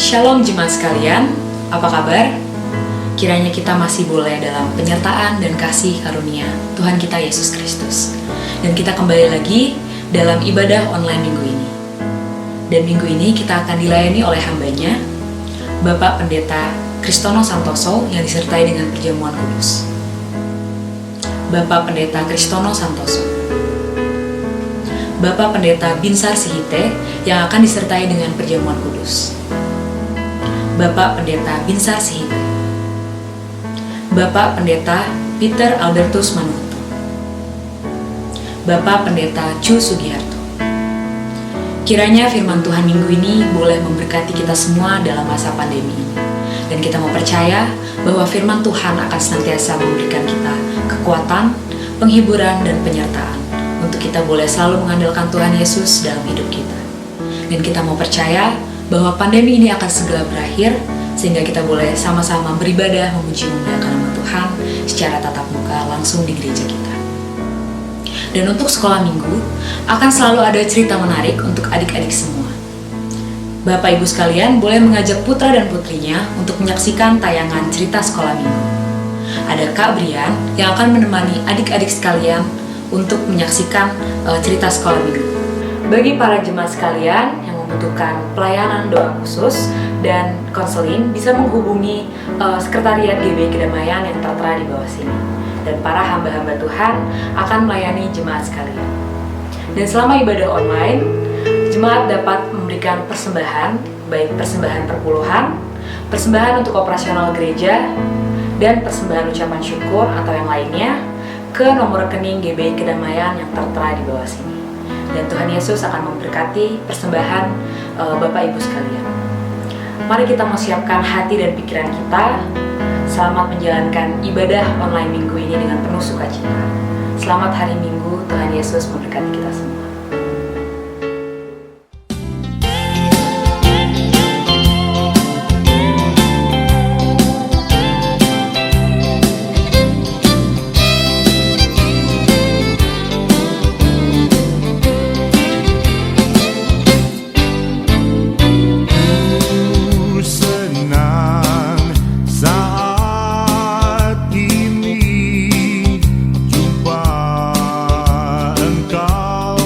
Shalom jemaat sekalian, apa kabar? Kiranya kita masih boleh dalam penyertaan dan kasih karunia Tuhan kita Yesus Kristus. Dan kita kembali lagi dalam ibadah online minggu ini. Dan minggu ini kita akan dilayani oleh hambanya, Bapak Pendeta Kristono Santoso yang disertai dengan perjamuan kudus. Bapak Pendeta Kristono Santoso. Bapak Pendeta Binsar Sihite yang akan disertai dengan perjamuan kudus. Bapak Pendeta Binsar Sihite. Bapak Pendeta Peter Albertus Manuto. Bapak Pendeta Chu Sugiharto. Kiranya firman Tuhan minggu ini boleh memberkati kita semua dalam masa pandemi ini. Dan kita mau percaya bahwa firman Tuhan akan senantiasa memberikan kita kekuatan, penghiburan, dan penyertaan untuk kita boleh selalu mengandalkan Tuhan Yesus dalam hidup kita. Dan kita mau percaya bahwa pandemi ini akan segera berakhir, sehingga kita boleh sama-sama beribadah memuji memuliakan nama Tuhan secara tatap muka langsung di gereja kita. Dan untuk sekolah minggu, akan selalu ada cerita menarik untuk adik-adik semua. Bapak Ibu sekalian boleh mengajak putra dan putrinya untuk menyaksikan tayangan cerita sekolah minggu. Ada Kak Brian yang akan menemani adik-adik sekalian untuk menyaksikan cerita sekolah minggu. Bagi para jemaat sekalian yang membutuhkan pelayanan doa khusus dan konseling, bisa menghubungi Sekretariat GBI Kedamaian yang tertera di bawah sini. Dan para hamba-hamba Tuhan akan melayani jemaat sekalian. Dan selama ibadah online, jemaat dapat memberikan persembahan, baik persembahan perpuluhan, persembahan untuk operasional gereja, dan persembahan ucapan syukur atau yang lainnya ke nomor rekening GBI Kedamaian yang tertera di bawah sini. Dan Tuhan Yesus akan memberkati persembahan Bapak Ibu sekalian. Mari kita mau siapkan hati dan pikiran kita. Selamat menjalankan ibadah online minggu ini dengan penuh sukacita. Selamat hari Minggu, Tuhan Yesus memberkati kita semua. Jumpa engkau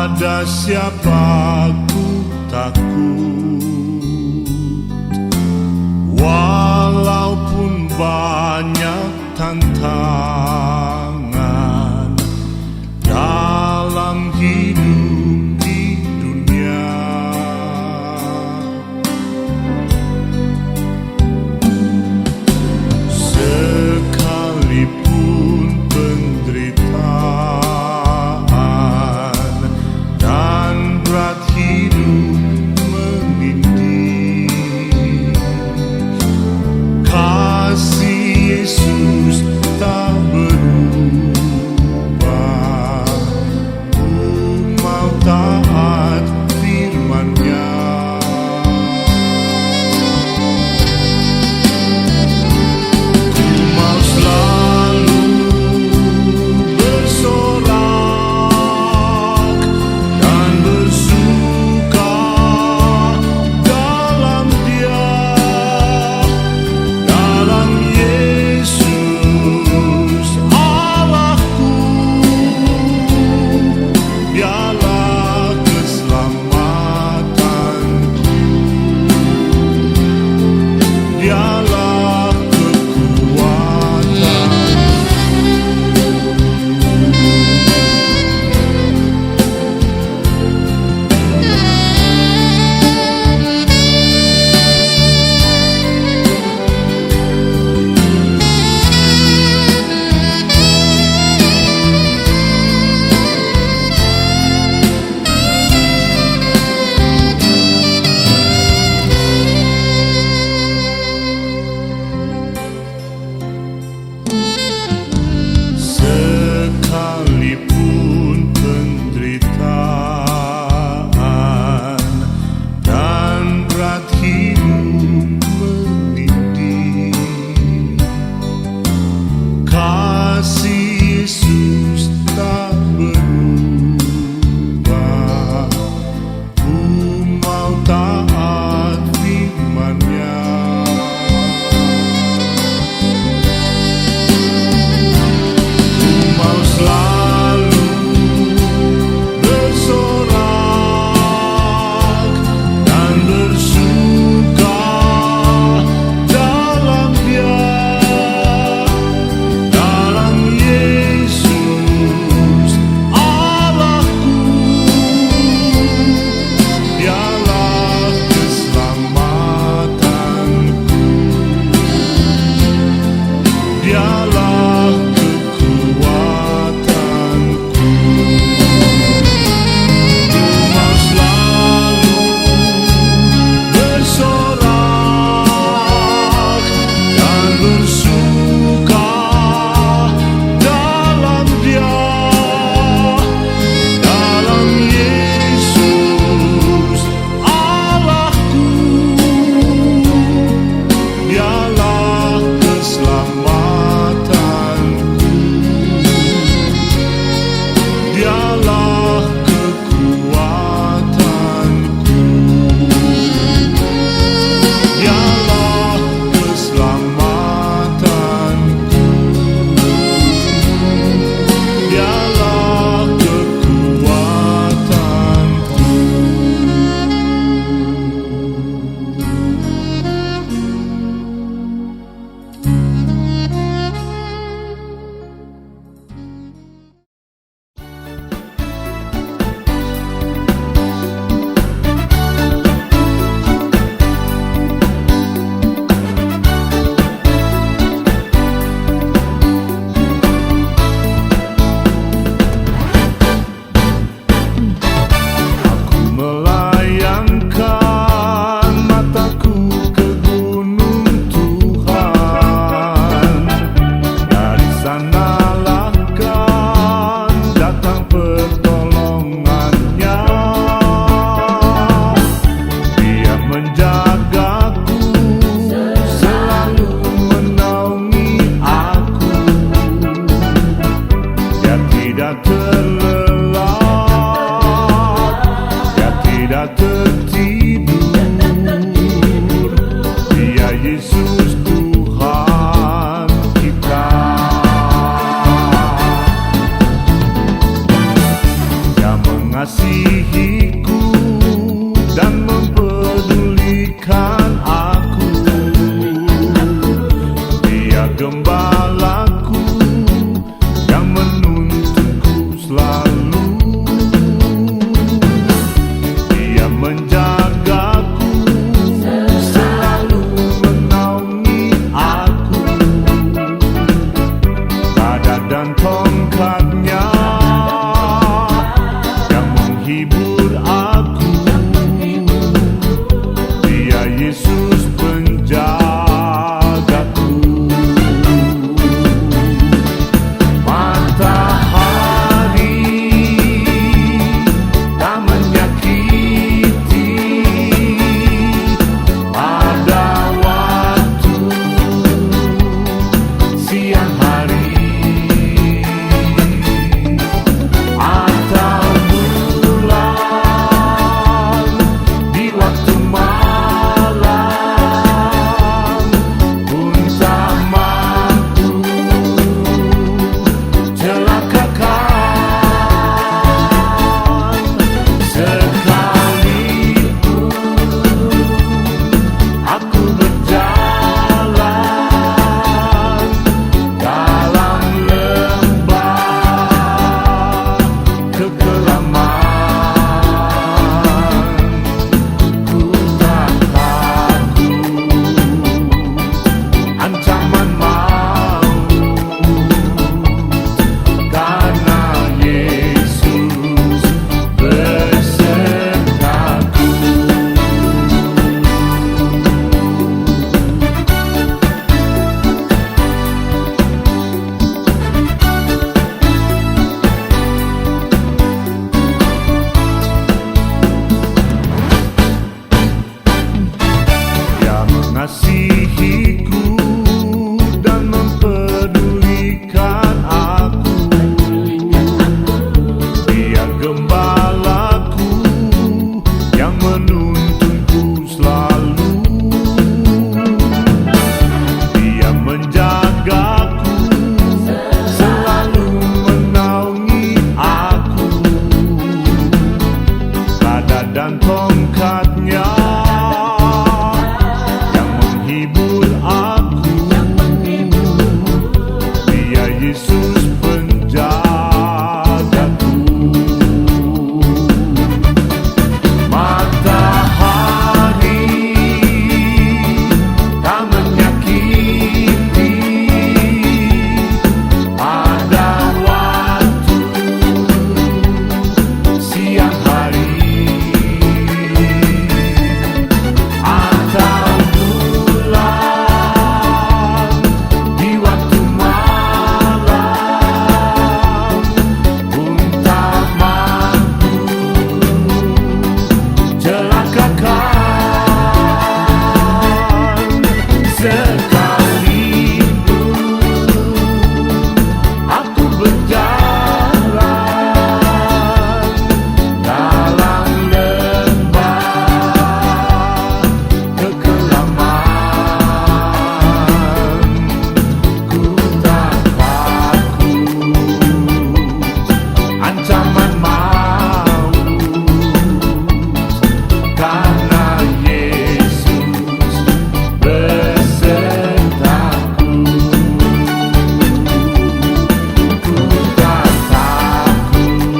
Pada siapa ku takut, walaupun banyak tantangan dalam hidup di dunia. Sekalipun penderitaan dan berat hidup menindih, kasih Yesus tak berubah. mengasihiku dan mempedulikan aku. Dia gembalaku yang menuntunku selalu. Dia menjagaku, selalu menaungi aku. Pada dan tongkatnya yang menghibur aku. Dia Yesus penjagaku. Matahari tak menyakiti pada waktu siang hari, atau bulan di waktu malam pun tak mampu celakakan. Sekalipun aku berjalan dalam lembah kekelaman, ku tak takut ancaman maut, karena Yesus besertaku. Dia mengasihiku dan mempedulikan aku. Dia gembalaku yang menuntunku selalu. Dia menjagaku, selalu menaungi aku. Pada dan tongkatnya yang menghibur aku. Dia Yesus penjagaku. Matahari tak menyakiti pada waktu siang hari, atau bulan di waktu malam pun tak mampu celakakan. Sekalipun aku berjalan dalam lembah kekelaman, ku tak takut ancaman maut, karena Yesus besertaku. Ku tak takut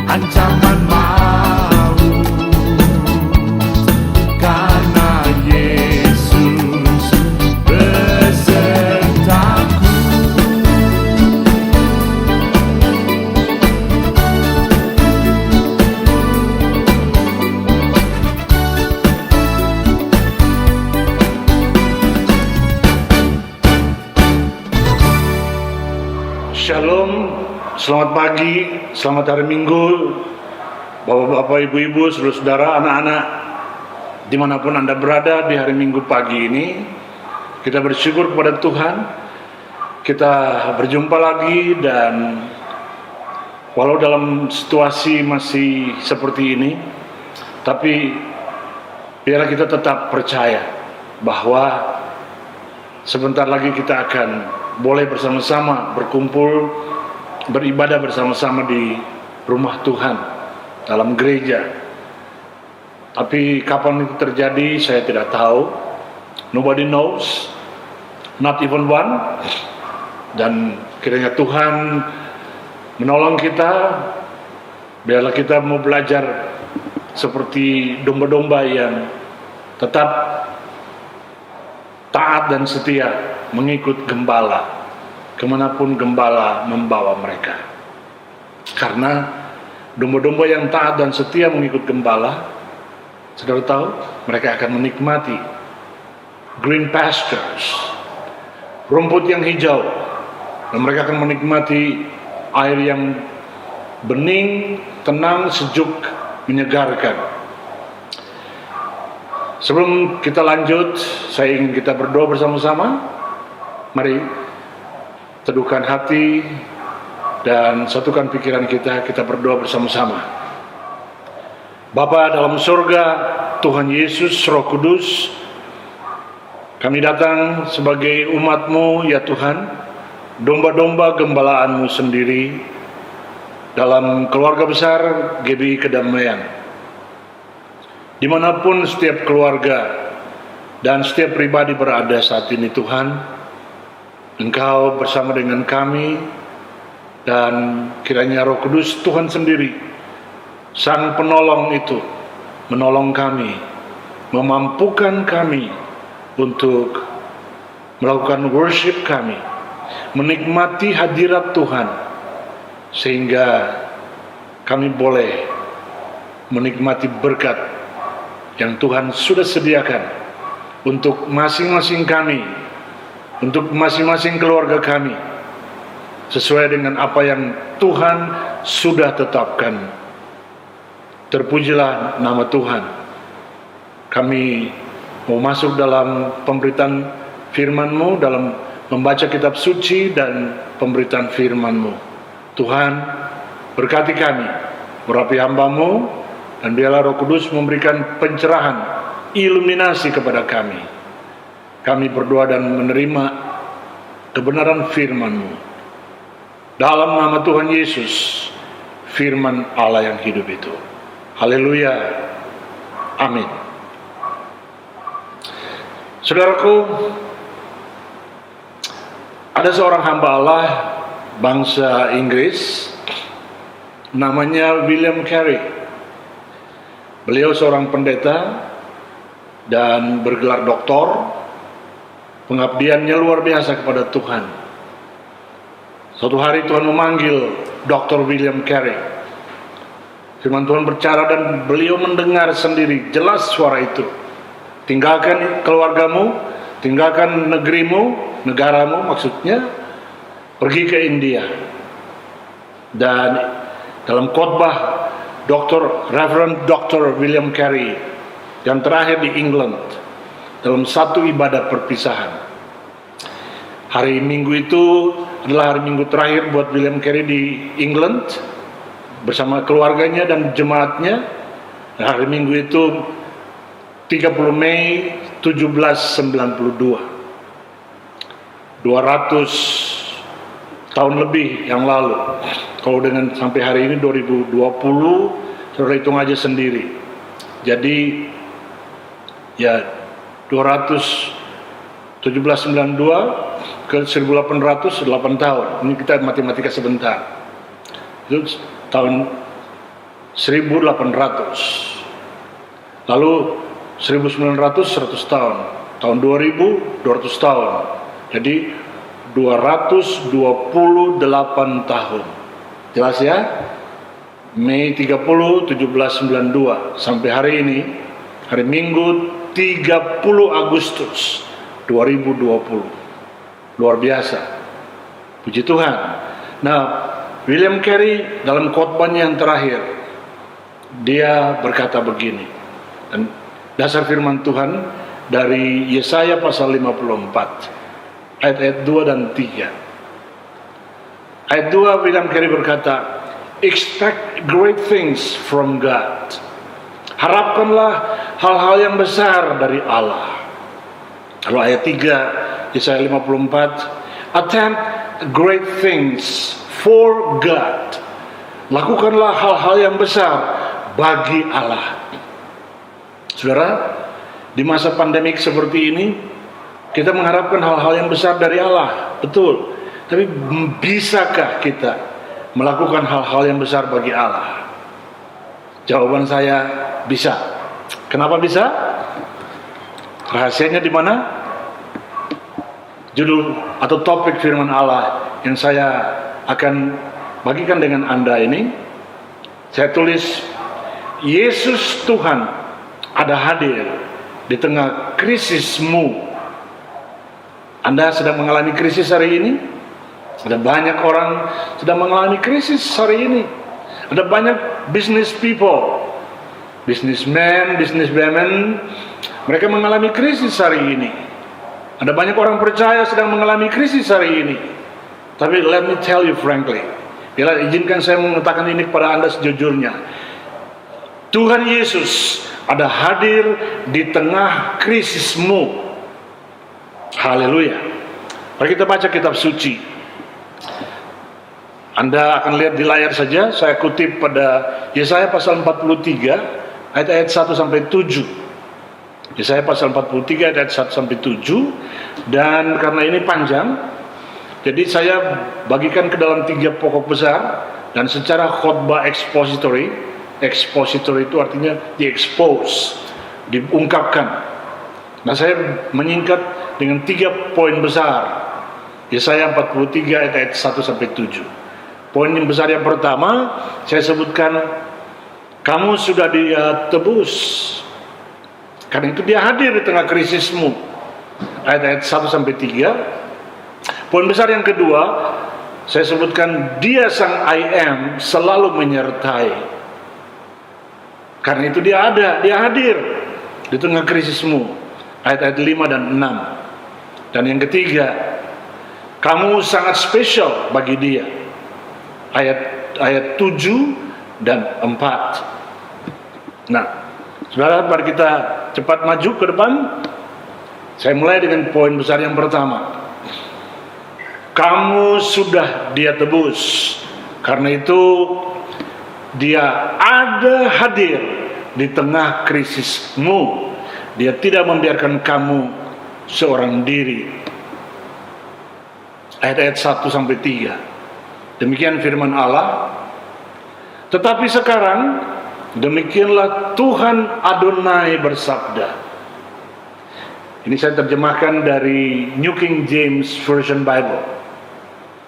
ancaman maut, karena Yesus besertaku. Shalom, selamat pagi, selamat hari Minggu, Bapak-bapak, Ibu-ibu, saudara-saudara, anak-anak, dimanapun Anda berada di hari Minggu pagi ini. Kita bersyukur kepada Tuhan, kita berjumpa lagi, dan walau dalam situasi masih seperti ini, tapi biarlah kita tetap percaya bahwa sebentar lagi kita akan boleh bersama-sama berkumpul, beribadah bersama-sama di rumah Tuhan, dalam gereja. Tapi kapan itu terjadi saya tidak tahu. Nobody knows, not even one. Dan kiranya Tuhan menolong kita, biarlah kita mau belajar seperti domba-domba yang tetap taat dan setia mengikut gembala kemanapun gembala membawa mereka. Karena domba-domba yang taat dan setia mengikut gembala, saudara tahu, mereka akan menikmati green pastures, rumput yang hijau, dan mereka akan menikmati air yang bening, tenang, sejuk, menyegarkan. Sebelum kita lanjut, saya ingin kita berdoa bersama-sama. Mari teduhkan hati dan satukan pikiran kita berdoa bersama-sama. Bapa dalam surga, Tuhan Yesus, Roh Kudus, kami datang sebagai umat-Mu ya Tuhan, domba-domba gembalaanmu sendiri dalam keluarga besar GBI Kedamaian. Dimanapun setiap keluarga dan setiap pribadi berada saat ini Tuhan, Engkau bersama dengan kami, dan kiranya Roh Kudus Tuhan sendiri, Sang Penolong itu, menolong kami, memampukan kami untuk melakukan worship kami, menikmati hadirat Tuhan, sehingga kami boleh menikmati berkat yang Tuhan sudah sediakan untuk masing-masing kami, untuk masing-masing keluarga kami, sesuai dengan apa yang Tuhan sudah tetapkan. Terpujilah nama Tuhan. Kami mau masuk dalam pemberitaan firman-Mu, dalam membaca kitab suci dan pemberitaan firman-Mu. Tuhan, berkati kami, urapi hamba-Mu, dan biarlah Roh Kudus memberikan pencerahan, iluminasi kepada kami. Kami berdoa dan menerima kebenaran firman-Mu. Dalam nama Tuhan Yesus, firman Allah yang hidup itu. Haleluya. Amin. Saudaraku, ada seorang hamba Allah bangsa Inggris, namanya William Carey. Beliau seorang pendeta dan bergelar doktor. Pengabdiannya luar biasa kepada Tuhan. Suatu hari Tuhan memanggil Dr. William Carey. Firman Tuhan berbicara dan beliau mendengar sendiri jelas suara itu. Tinggalkan keluargamu, tinggalkan negerimu, negaramu maksudnya, pergi ke India. Dan dalam khotbah Reverend Dr. William Carey yang terakhir di England, dalam satu ibadah perpisahan. Hari Minggu itu adalah hari Minggu terakhir buat William Carey di England bersama keluarganya dan jemaatnya. Hari Minggu itu 30 Mei 1792. 200 tahun lebih yang lalu. Kalau dengan sampai hari ini 2020, saudara hitung aja sendiri. Jadi ya 1792 ke 1800, 8 tahun. Ini kita matematika sebentar. Itu tahun 1800. Lalu 1900, 100 tahun. Tahun 2000, 200 tahun. Jadi 228 tahun. Jelas ya? Mei 30, 1792 sampai hari ini, hari Minggu 30 Agustus 2020. Luar biasa. Puji Tuhan. Nah, William Carey dalam khotbahnya yang terakhir, dia berkata begini. Dan dasar firman Tuhan dari Yesaya pasal 54 ayat-ayat 2 dan 3. Ayat 2, William Carey berkata, expect great things from God. Harapkanlah hal-hal yang besar dari Allah. Lalu ayat 3, Yesaya 54, attempt great things for God. Lakukanlah hal-hal yang besar bagi Allah. Saudara, di masa pandemik seperti ini, kita mengharapkan hal-hal yang besar dari Allah, betul. Tapi bisakah kita melakukan hal-hal yang besar bagi Allah? Jawaban saya, bisa. Kenapa bisa? Rahasianya di mana? Judul atau topik firman Allah yang saya akan bagikan dengan Anda ini, saya tulis, Yesus Tuhan ada hadir di tengah krisismu. Anda sedang mengalami krisis hari ini? Ada banyak orang sedang mengalami krisis hari ini. Ada banyak business people, businessmen, businesswomen, mereka mengalami krisis hari ini. Ada banyak orang percaya sedang mengalami krisis hari ini. Tapi let me tell you frankly, bila izinkan saya mengatakan ini kepada Anda sejujurnya, Tuhan Yesus ada hadir di tengah krisismu. Haleluya. Mari kita baca kitab suci. Anda akan lihat di layar saja, saya kutip pada Yesaya pasal 43 ayat-ayat 1 sampai 7. Yesaya pasal 43 ayat 1 sampai 7, dan karena ini panjang, jadi saya bagikan ke dalam 3 pokok besar dan secara khotbah expository. Expository itu artinya di-expose, diungkapkan. Nah, saya menyingkat dengan 3 poin besar. Yesaya 43 ayat 1 sampai 7. Poin yang besar yang pertama, saya sebutkan, kamu sudah Dia tebus. Karena itu Dia hadir di tengah krisismu. Ayat-ayat 1 sampai 3. Poin besar yang kedua, saya sebutkan, Dia Sang I Am selalu menyertai. Karena itu Dia ada, Dia hadir di tengah krisismu. Ayat-ayat 5 dan 6. Dan yang ketiga, kamu sangat spesial bagi Dia. Ayat 7 dan 4. Nah, saudara, mari kita cepat maju ke depan. Saya mulai dengan poin besar yang pertama. Kamu sudah Dia tebus. Karena itu Dia ada hadir di tengah krisismu. Dia tidak membiarkan kamu seorang diri. Ayat-ayat 1 sampai 3. Demikian firman Allah. Tetapi sekarang, demikianlah Tuhan Adonai bersabda. Ini saya terjemahkan dari New King James Version Bible.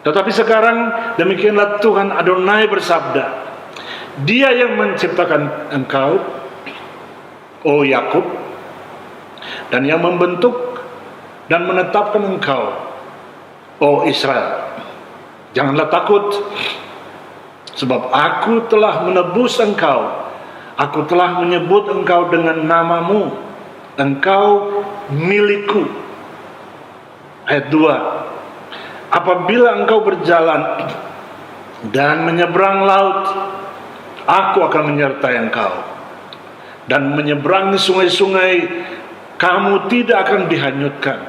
Tetapi sekarang, demikianlah Tuhan Adonai bersabda. Dia yang menciptakan engkau, oh Yakub, dan yang membentuk dan menetapkan engkau, oh Israel. Janganlah takut, sebab aku telah menebus engkau. Aku telah menyebut engkau dengan namamu. Engkau milikku. Ayat 2. Apabila engkau berjalan dan menyeberang laut, aku akan menyertai engkau. Dan menyeberangi sungai-sungai, kamu tidak akan dihanyutkan.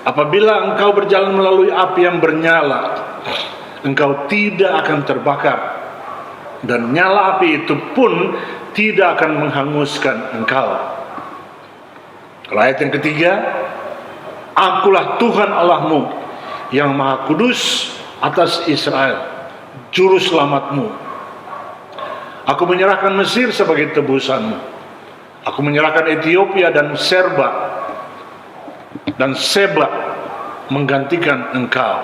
Apabila engkau berjalan melalui api yang bernyala, engkau tidak akan terbakar, dan nyala api itu pun tidak akan menghanguskan engkau. Ayat yang ketiga, akulah Tuhan Allahmu yang Maha Kudus atas Israel, juru selamatmu. Aku menyerahkan Mesir sebagai tebusanmu. Aku menyerahkan Ethiopia dan Seba menggantikan engkau.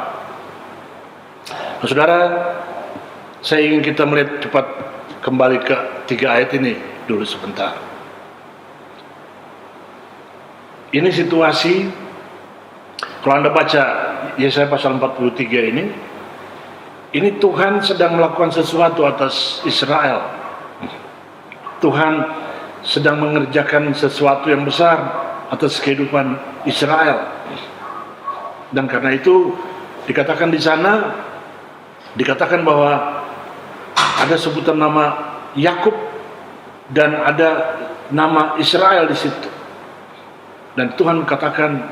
Nah, saudara, saya ingin kita melihat cepat kembali ke 3 ayat ini dulu sebentar. Ini situasi, kalau Anda baca Yesaya pasal 43 ini Tuhan sedang melakukan sesuatu atas Israel. Tuhan sedang mengerjakan sesuatu yang besar atas kehidupan Israel. Dan karena itu dikatakan di sana, dikatakan bahwa ada sebutan nama Yakub dan ada nama Israel di situ. Dan Tuhan katakan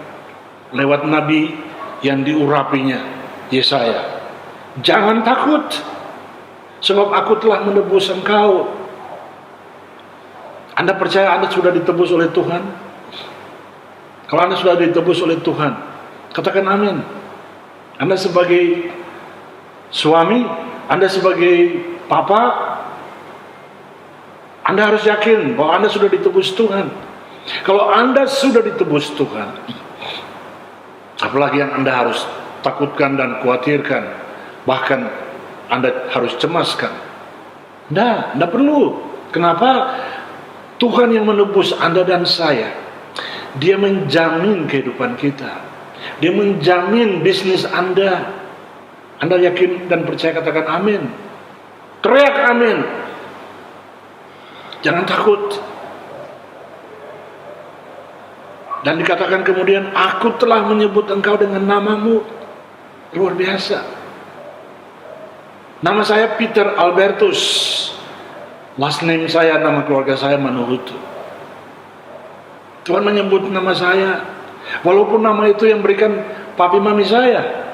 lewat nabi yang diurapinya, Yesaya, jangan takut, sebab aku telah menebus engkau. Anda percaya Anda sudah ditebus oleh Tuhan? Kalau Anda sudah ditebus oleh Tuhan, katakan amin. Anda sebagai suami, Anda sebagai papa, Anda harus yakin bahwa Anda sudah ditebus Tuhan. Kalau Anda sudah ditebus Tuhan, apalagi yang Anda harus takutkan dan khawatirkan, bahkan Anda harus cemaskan? Anda perlu. Kenapa? Tuhan yang menebus Anda dan saya. Dia menjamin kehidupan kita. Dia menjamin bisnis Anda. Anda yakin dan percaya, katakan amin. Teriak amin. Jangan takut. Dan dikatakan kemudian, aku telah menyebut engkau dengan namamu. Luar biasa. Nama saya Peter Albertus. Last name saya, nama keluarga saya Manuhutu. Tuhan menyebut nama saya, walaupun nama itu yang berikan papi mami saya.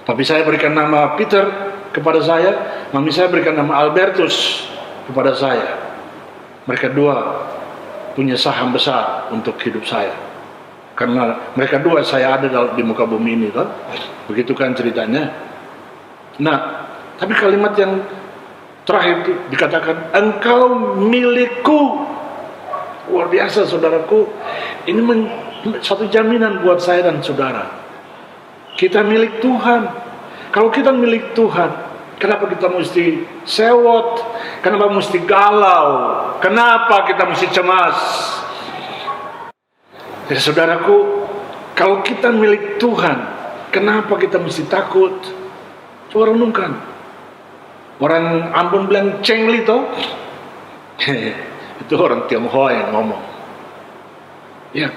Papi saya berikan nama Peter kepada saya, mami saya berikan nama Albertus kepada saya. Mereka dua punya saham besar untuk hidup saya, karena mereka dua saya ada di muka bumi ini, toh. Begitu kan ceritanya. Nah, tapi kalimat yang terakhir itu dikatakan, engkau milikku. Luar biasa, saudaraku. Ini satu jaminan buat saya dan saudara. Kita milik Tuhan. Kalau kita milik Tuhan, kenapa kita mesti sewot? Kenapa mesti galau? Kenapa kita mesti cemas? Ya saudaraku, kalau kita milik Tuhan, kenapa kita mesti takut? Coba renungkan. Orang Ambon bilang cengli toh. Itu orang Tionghoa yang ngomong. Ya,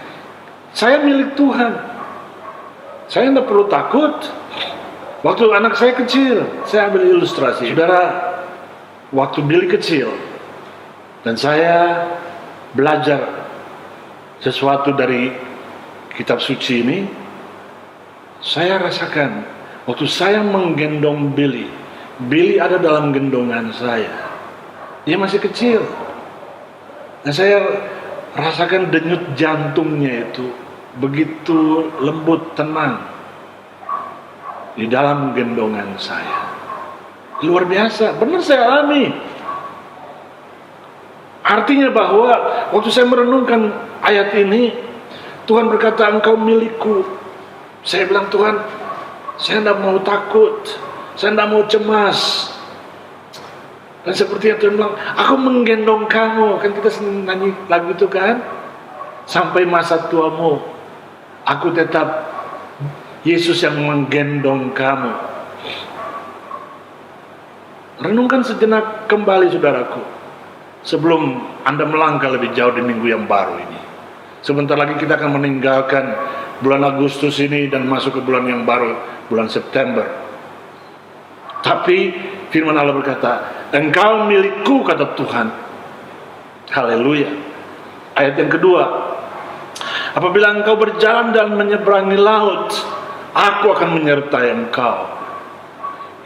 saya milik Tuhan. Saya tidak perlu takut. Waktu anak saya kecil, saya ambil ilustrasi. Saudara, waktu Billy kecil, dan saya belajar sesuatu dari kitab suci ini, saya rasakan waktu saya menggendong Billy, Billy ada dalam gendongan saya. Dia masih kecil. Dan saya rasakan denyut jantungnya itu begitu lembut, tenang di dalam gendongan saya. Luar biasa, benar saya alami. Artinya bahwa waktu saya merenungkan ayat ini, Tuhan berkata, engkau milikku. Saya bilang, Tuhan, saya tidak mau takut, saya tidak mau cemas. Dan seperti yang Tuhan bilang, aku menggendong kamu. Kan kita sering nyanyi lagu itu kan, sampai masa tuamu aku tetap Yesus yang menggendong kamu. Renungkan sejenak kembali, saudaraku, sebelum Anda melangkah lebih jauh di minggu yang baru ini. Sebentar lagi kita akan meninggalkan bulan Agustus ini dan masuk ke bulan yang baru, bulan September. Tapi firman Allah berkata, engkau milikku, kata Tuhan. Haleluya. Ayat yang kedua, apabila engkau berjalan dan menyeberangi laut, aku akan menyertai engkau.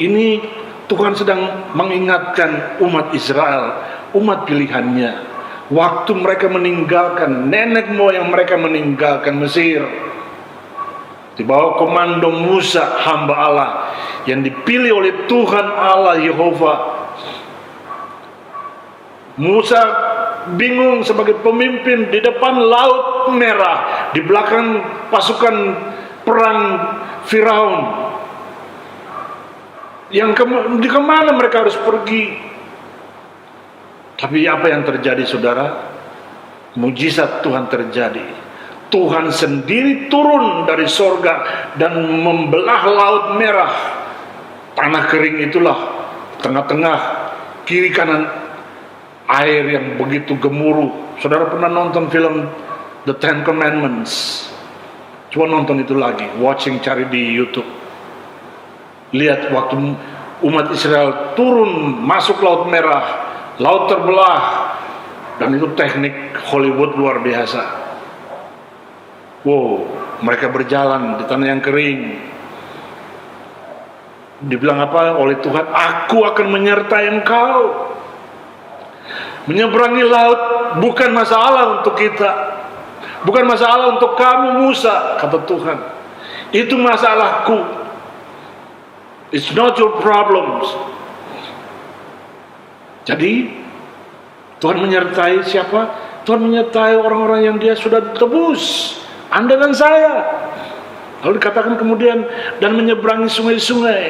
Ini Tuhan sedang mengingatkan umat Israel, umat pilihannya. Waktu mereka meninggalkan, nenek moyang mereka meninggalkan Mesir, di bawah komando Musa, hamba Allah yang dipilih oleh Tuhan Allah Yehova. Musa bingung sebagai pemimpin di depan Laut Merah, di belakang pasukan perang Firaun. Di kemana mereka harus pergi? Tapi apa yang terjadi, saudara? Mujizat Tuhan terjadi. Tuhan sendiri turun dari sorga dan membelah Laut Merah. Tanah kering itulah, tengah-tengah, kiri kanan air yang begitu gemuruh. Saudara pernah nonton film The Ten Commandments? Coba nonton itu lagi, cari di YouTube. Lihat waktu umat Israel turun masuk Laut Merah, laut terbelah, dan itu teknik Hollywood luar biasa. Wow, mereka berjalan di tanah yang kering. Dibilang apa oleh Tuhan? Aku akan menyertai engkau. Menyeberangi laut bukan masalah untuk kita. Bukan masalah untuk kamu Musa, kata Tuhan. Itu masalahku. It's not your problems. Jadi Tuhan menyertai siapa? Tuhan menyertai orang-orang yang Dia sudah tebus, Anda dan saya. Lalu dikatakan kemudian, dan menyeberangi sungai-sungai.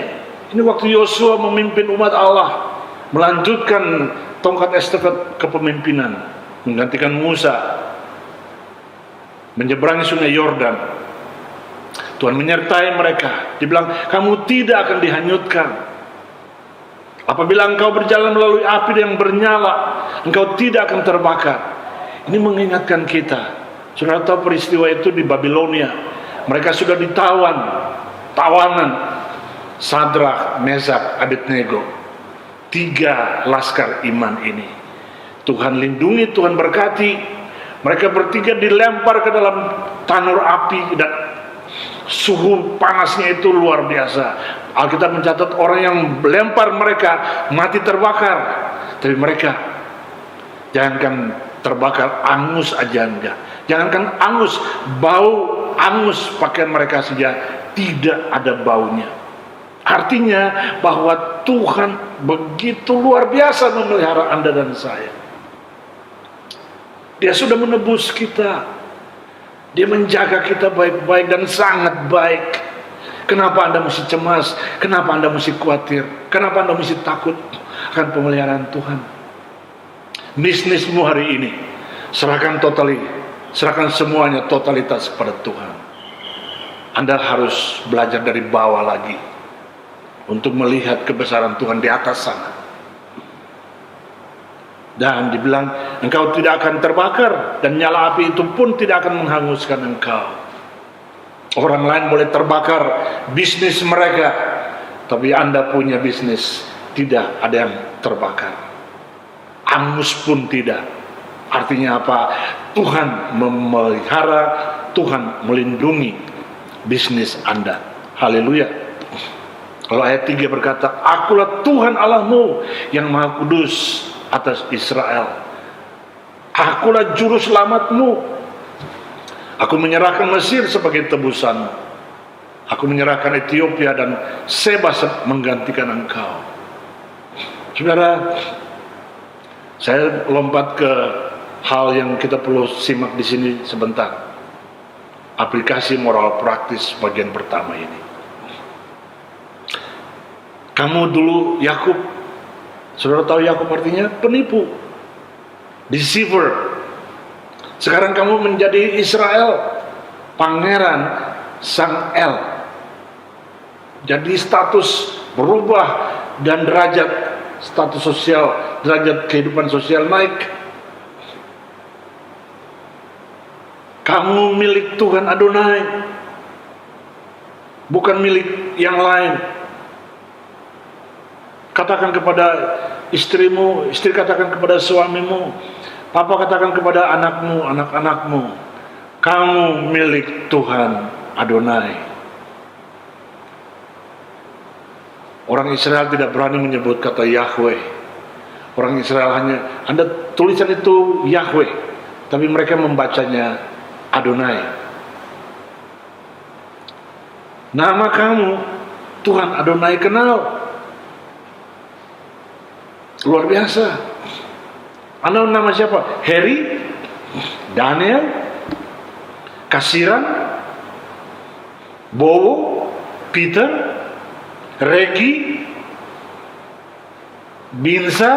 Ini waktu Yosua memimpin umat Allah, melanjutkan tongkat estafet kepemimpinan, menggantikan Musa, menyeberangi sungai Yordan. Tuhan menyertai mereka. Dibilang, kamu tidak akan dihanyutkan. Apabila engkau berjalan melalui api yang bernyala, engkau tidak akan terbakar. Ini mengingatkan kita. Saudara tahu peristiwa itu di Babilonia. Mereka sudah ditawan, tawanan. Sadrak, Mesak, Abednego. 3 laskar iman ini. Tuhan lindungi, Tuhan berkati. Mereka bertiga dilempar ke dalam tanur api dan suhu panasnya itu luar biasa. Alkitab mencatat orang yang melempar mereka mati terbakar. Tapi mereka jangankan terbakar, angus aja enggak. Jangankan angus, bau angus pakaian mereka saja tidak ada baunya. Artinya bahwa Tuhan begitu luar biasa memelihara Anda dan saya. Dia sudah menebus kita. Dia menjaga kita baik-baik dan sangat baik. Kenapa Anda mesti cemas? Kenapa Anda mesti khawatir? Kenapa Anda mesti takut akan pemeliharaan Tuhan? Bisnismu hari ini, serahkan serahkan semuanya totalitas pada Tuhan. Anda harus belajar dari bawah lagi untuk melihat kebesaran Tuhan di atas sana. Dan dibilang, engkau tidak akan terbakar, dan nyala api itu pun tidak akan menghanguskan engkau. Orang lain boleh terbakar bisnis mereka, tapi Anda punya bisnis tidak ada yang terbakar. Angus pun tidak. Artinya apa? Tuhan memelihara, Tuhan melindungi bisnis Anda. Haleluya. Kalau ayat 3 berkata, akulah Tuhan Allahmu yang Maha Kudus atas Israel. Akulah juru selamatmu. Aku menyerahkan Mesir sebagai tebusanmu. Aku menyerahkan Ethiopia dan Seba menggantikan engkau. Saudara, saya lompat ke hal yang kita perlu simak di sini sebentar. Aplikasi moral praktis bagian pertama ini. Kamu dulu Yakub. Saudara tahu Yakub artinya penipu, deceiver. Sekarang kamu menjadi Israel, pangeran sang El. Jadi status berubah dan derajat status sosial, derajat kehidupan sosial naik. Kamu milik Tuhan Adonai, bukan milik yang lain. Katakan kepada istrimu, istri katakan kepada suamimu, papa katakan kepada anakmu, anak-anakmu, kamu milik Tuhan Adonai. Orang Israel tidak berani menyebut kata Yahweh. Orang Israel hanya, Anda tulisan itu Yahweh, tapi mereka membacanya Adonai. Nama kamu Tuhan Adonai kenal. Luar biasa. Anda nama siapa? Harry, Daniel, Kasiran, Bowo, Peter, Regi, Binsa,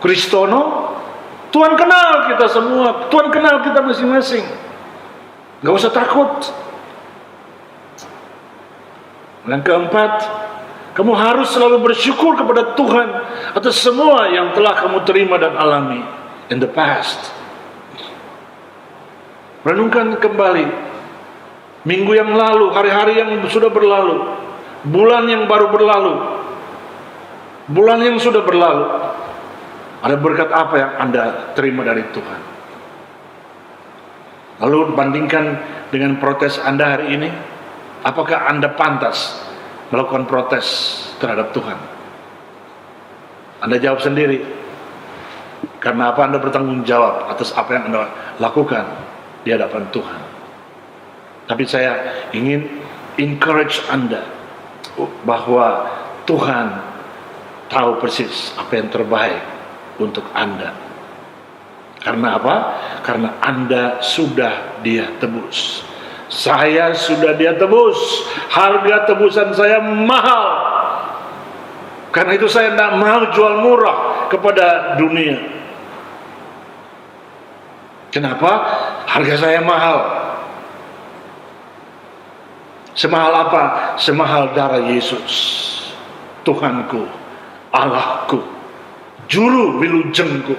Kristono. Tuhan kenal kita semua. Tuhan kenal kita masing-masing. Gak usah takut. Yang keempat, kamu harus selalu bersyukur kepada Tuhan atas semua yang telah kamu terima dan alami in the past. Renungkan kembali minggu yang lalu, hari-hari yang sudah berlalu, bulan yang baru berlalu, bulan yang sudah berlalu. Ada berkat apa yang Anda terima dari Tuhan? Lalu bandingkan dengan protes Anda hari ini. Apakah Anda pantas melakukan protes terhadap Tuhan? Anda jawab sendiri. Karena apa? Anda bertanggung jawab atas apa yang Anda lakukan di hadapan Tuhan. Tapi saya ingin encourage Anda bahwa Tuhan tahu persis apa yang terbaik untuk Anda. Karena apa? Karena Anda sudah Dia tebus. Saya sudah Dia tebus. Harga tebusan saya mahal. Karena itu saya tidak mau jual murah kepada dunia. Kenapa? Harga saya mahal. Semahal apa? Semahal darah Yesus, Tuhanku, Allahku, juru wilujengku.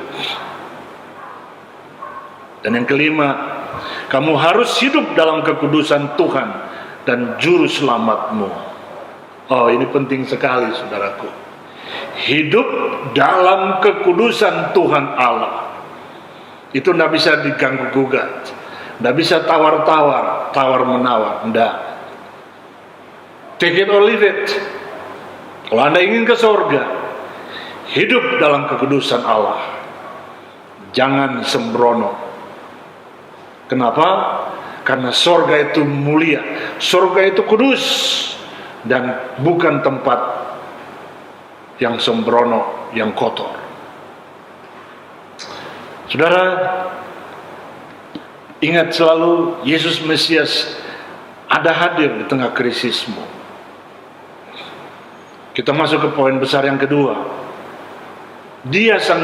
Dan yang kelima, kamu harus hidup dalam kekudusan Tuhan dan juru selamatmu. Oh, ini penting sekali, saudaraku. Hidup dalam kekudusan Tuhan Allah. Itu tidak bisa diganggu gugat, tidak bisa tawar-tawar, tawar-menawar, tidak. Take it or leave it. Kalau Anda ingin ke surga, hidup dalam kekudusan Allah. Jangan sembrono. Kenapa? Karena surga itu mulia, surga itu kudus, dan bukan tempat yang sembrono, yang kotor. Saudara, ingat selalu Yesus Mesias ada hadir di tengah krisismu. Kita masuk ke poin besar yang kedua. Dia sang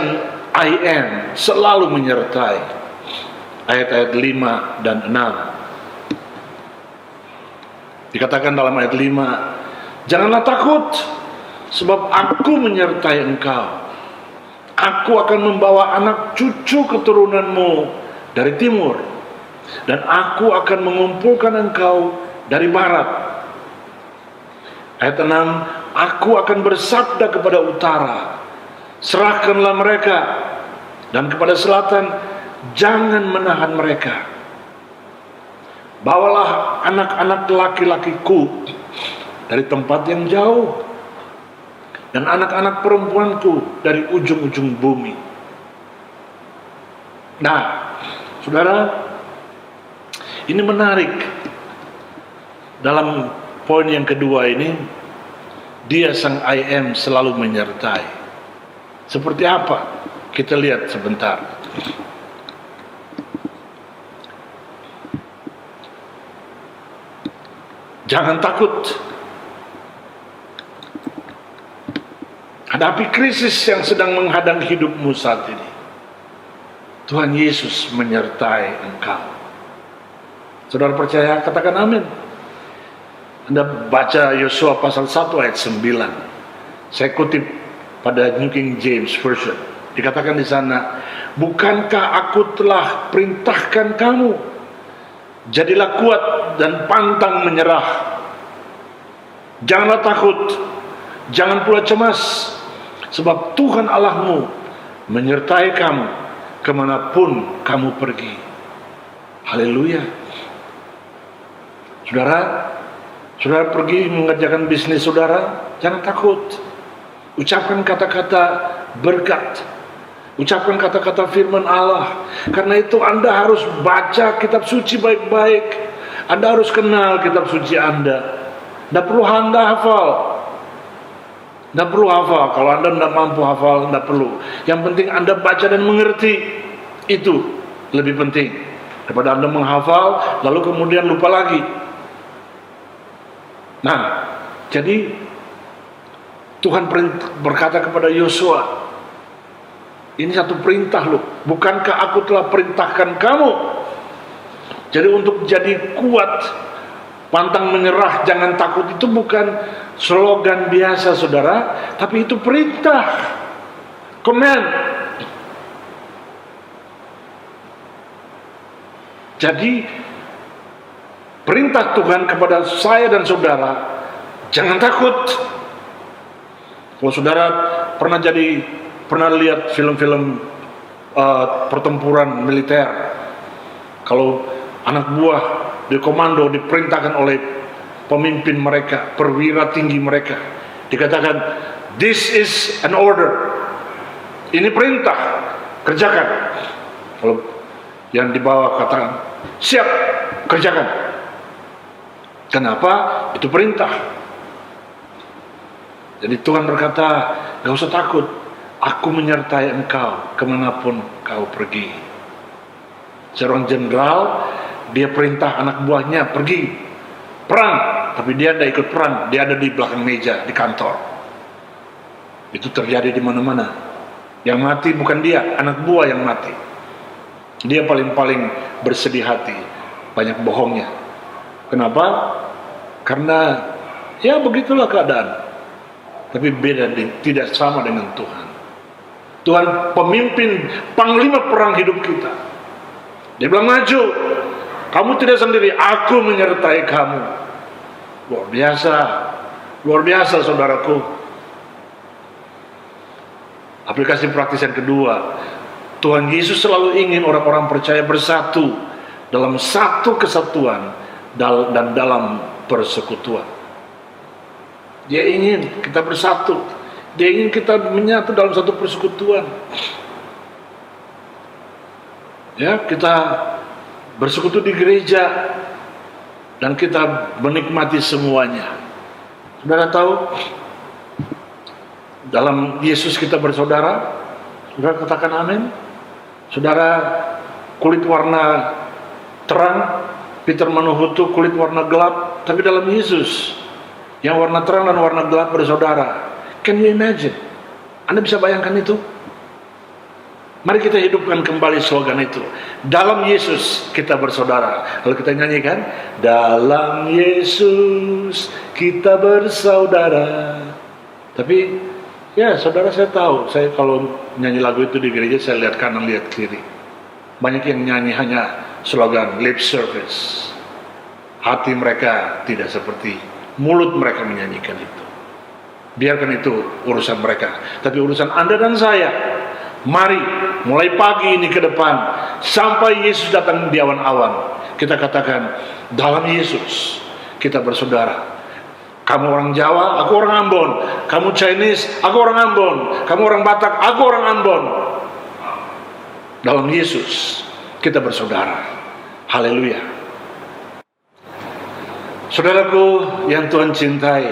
I am selalu menyertai. Ayat-ayat 5 dan 6. Dikatakan dalam ayat 5, janganlah takut, sebab aku menyertai engkau. Aku akan membawa anak cucu keturunanmu dari timur, dan aku akan mengumpulkan engkau dari barat. Ayat 6, aku akan bersabda kepada utara, serahkanlah mereka, dan kepada selatan, jangan menahan mereka. Bawalah anak-anak laki-lakiku dari tempat yang jauh, dan anak-anak perempuanku dari ujung-ujung bumi. Nah, saudara, ini menarik. Dalam poin yang kedua ini, dia sang I am selalu menyertai. Seperti apa? Kita lihat sebentar. Jangan takut. Hadapi krisis yang sedang menghadang hidupmu saat ini. Tuhan Yesus menyertai engkau. Saudara percaya? Katakan amin. Anda baca Yosua pasal 1 ayat 9. Saya kutip pada New King James Version. Dikatakan di sana, bukankah aku telah perintahkan kamu? Jadilah kuat dan pantang menyerah. Janganlah takut, jangan pula cemas, sebab Tuhan Allahmu menyertai kamu kemanapun kamu pergi. Haleluya. Saudara pergi mengerjakan bisnis saudara, jangan takut. Ucapkan kata-kata berkat, ucapkan kata-kata firman Allah. Karena itu Anda harus baca kitab suci baik-baik. Anda harus kenal kitab suci Anda. Tidak perlu Anda hafal. Tidak perlu hafal. Kalau Anda tidak mampu hafal, tidak perlu. Yang penting Anda baca dan mengerti. Itu lebih penting daripada Anda menghafal lalu kemudian lupa lagi. Nah, jadi Tuhan berkata kepada Yosua, ini satu perintah loh. Bukankah aku telah perintahkan kamu? Jadi untuk jadi kuat, pantang menyerah, jangan takut, itu bukan slogan biasa saudara, tapi itu perintah, command. Jadi perintah Tuhan kepada saya dan saudara, jangan takut. Kalau saudara pernah lihat film-film pertempuran militer, kalau anak buah di komando diperintahkan oleh pemimpin mereka, perwira tinggi mereka. Dikatakan, this is an order. Ini perintah, kerjakan. Kalau yang di bawah katakan, siap, kerjakan. Kenapa? Itu perintah. Jadi Tuhan berkata, gak usah takut, aku menyertai engkau kemanapun kau pergi. Seorang jenderal, dia perintah anak buahnya pergi perang, tapi dia tidak ikut perang, dia ada di belakang meja di kantor. Itu terjadi di mana-mana. Yang mati bukan dia, anak buah yang mati. Dia paling-paling bersedih hati, banyak bohongnya. Kenapa? Karena ya begitulah keadaan. Tapi beda, tidak sama dengan Tuhan. Tuhan pemimpin, panglima perang hidup kita. Dia bilang, maju, kamu tidak sendiri, aku menyertai kamu. Luar biasa saudaraku. Aplikasi praktis yang kedua, Tuhan Yesus selalu ingin orang-orang percaya bersatu dalam satu kesatuan dan dalam persekutuan. Dia ingin kita bersatu. Dia ingin kita menyatu dalam satu persekutuan. Ya, kita bersekutu di gereja dan kita menikmati semuanya. Saudara tahu, dalam Yesus kita bersaudara. Saudara katakan amin. Saudara kulit warna terang, Peter Manuhutu kulit warna gelap, tapi dalam Yesus yang warna terang dan warna gelap bersaudara. Can you imagine? Anda bisa bayangkan itu? Mari kita hidupkan kembali slogan itu. Dalam Yesus kita bersaudara. Lalu kita nyanyikan, dalam Yesus kita bersaudara. Tapi ya saudara, saya tahu, saya kalau nyanyi lagu itu di gereja, saya lihat kanan, lihat kiri. Banyak yang nyanyi hanya slogan lip service. Hati mereka tidak seperti mulut mereka menyanyikan itu. Biarkan itu urusan mereka. Tapi urusan Anda dan saya, mari mulai pagi ini ke depan sampai Yesus datang di awan-awan, kita katakan, dalam Yesus kita bersaudara. Kamu orang Jawa, aku orang Ambon. Kamu Chinese, aku orang Ambon. Kamu orang Batak, aku orang Ambon. Dalam Yesus kita bersaudara. Haleluya. Saudaraku yang Tuhan cintai,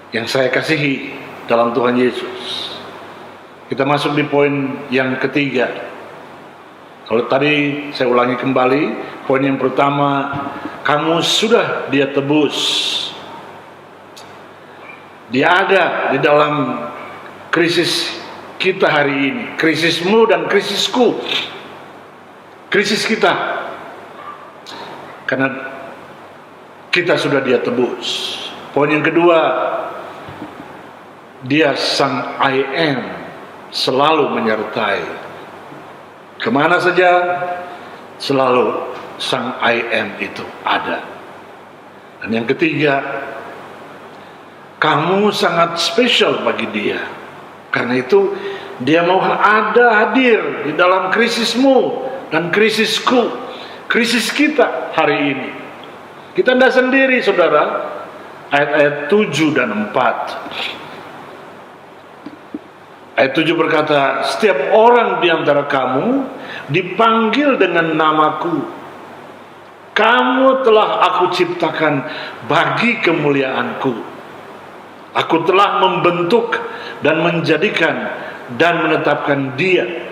yang saya kasihi dalam Tuhan Yesus, kita masuk di poin yang ketiga. Kalau tadi saya ulangi kembali, poin yang pertama, kamu sudah Dia tebus. Dia ada di dalam krisis kita hari ini, krisismu dan krisisku, krisis kita, karena kita sudah Dia tebus. Poin yang kedua, Dia Sang I Am selalu menyertai. Kemana saja selalu Sang I Am itu ada. Dan yang ketiga, kamu sangat spesial bagi Dia. Karena itu Dia mau hadir di dalam krisismu dan krisisku, krisis kita hari ini. Kita tidak sendiri saudara. Ayat-ayat 7 dan 4. Ayat 7 berkata, setiap orang di antara kamu dipanggil dengan namaku. Kamu telah aku ciptakan bagi kemuliaanku. Aku telah membentuk dan menjadikan dan menetapkan dia.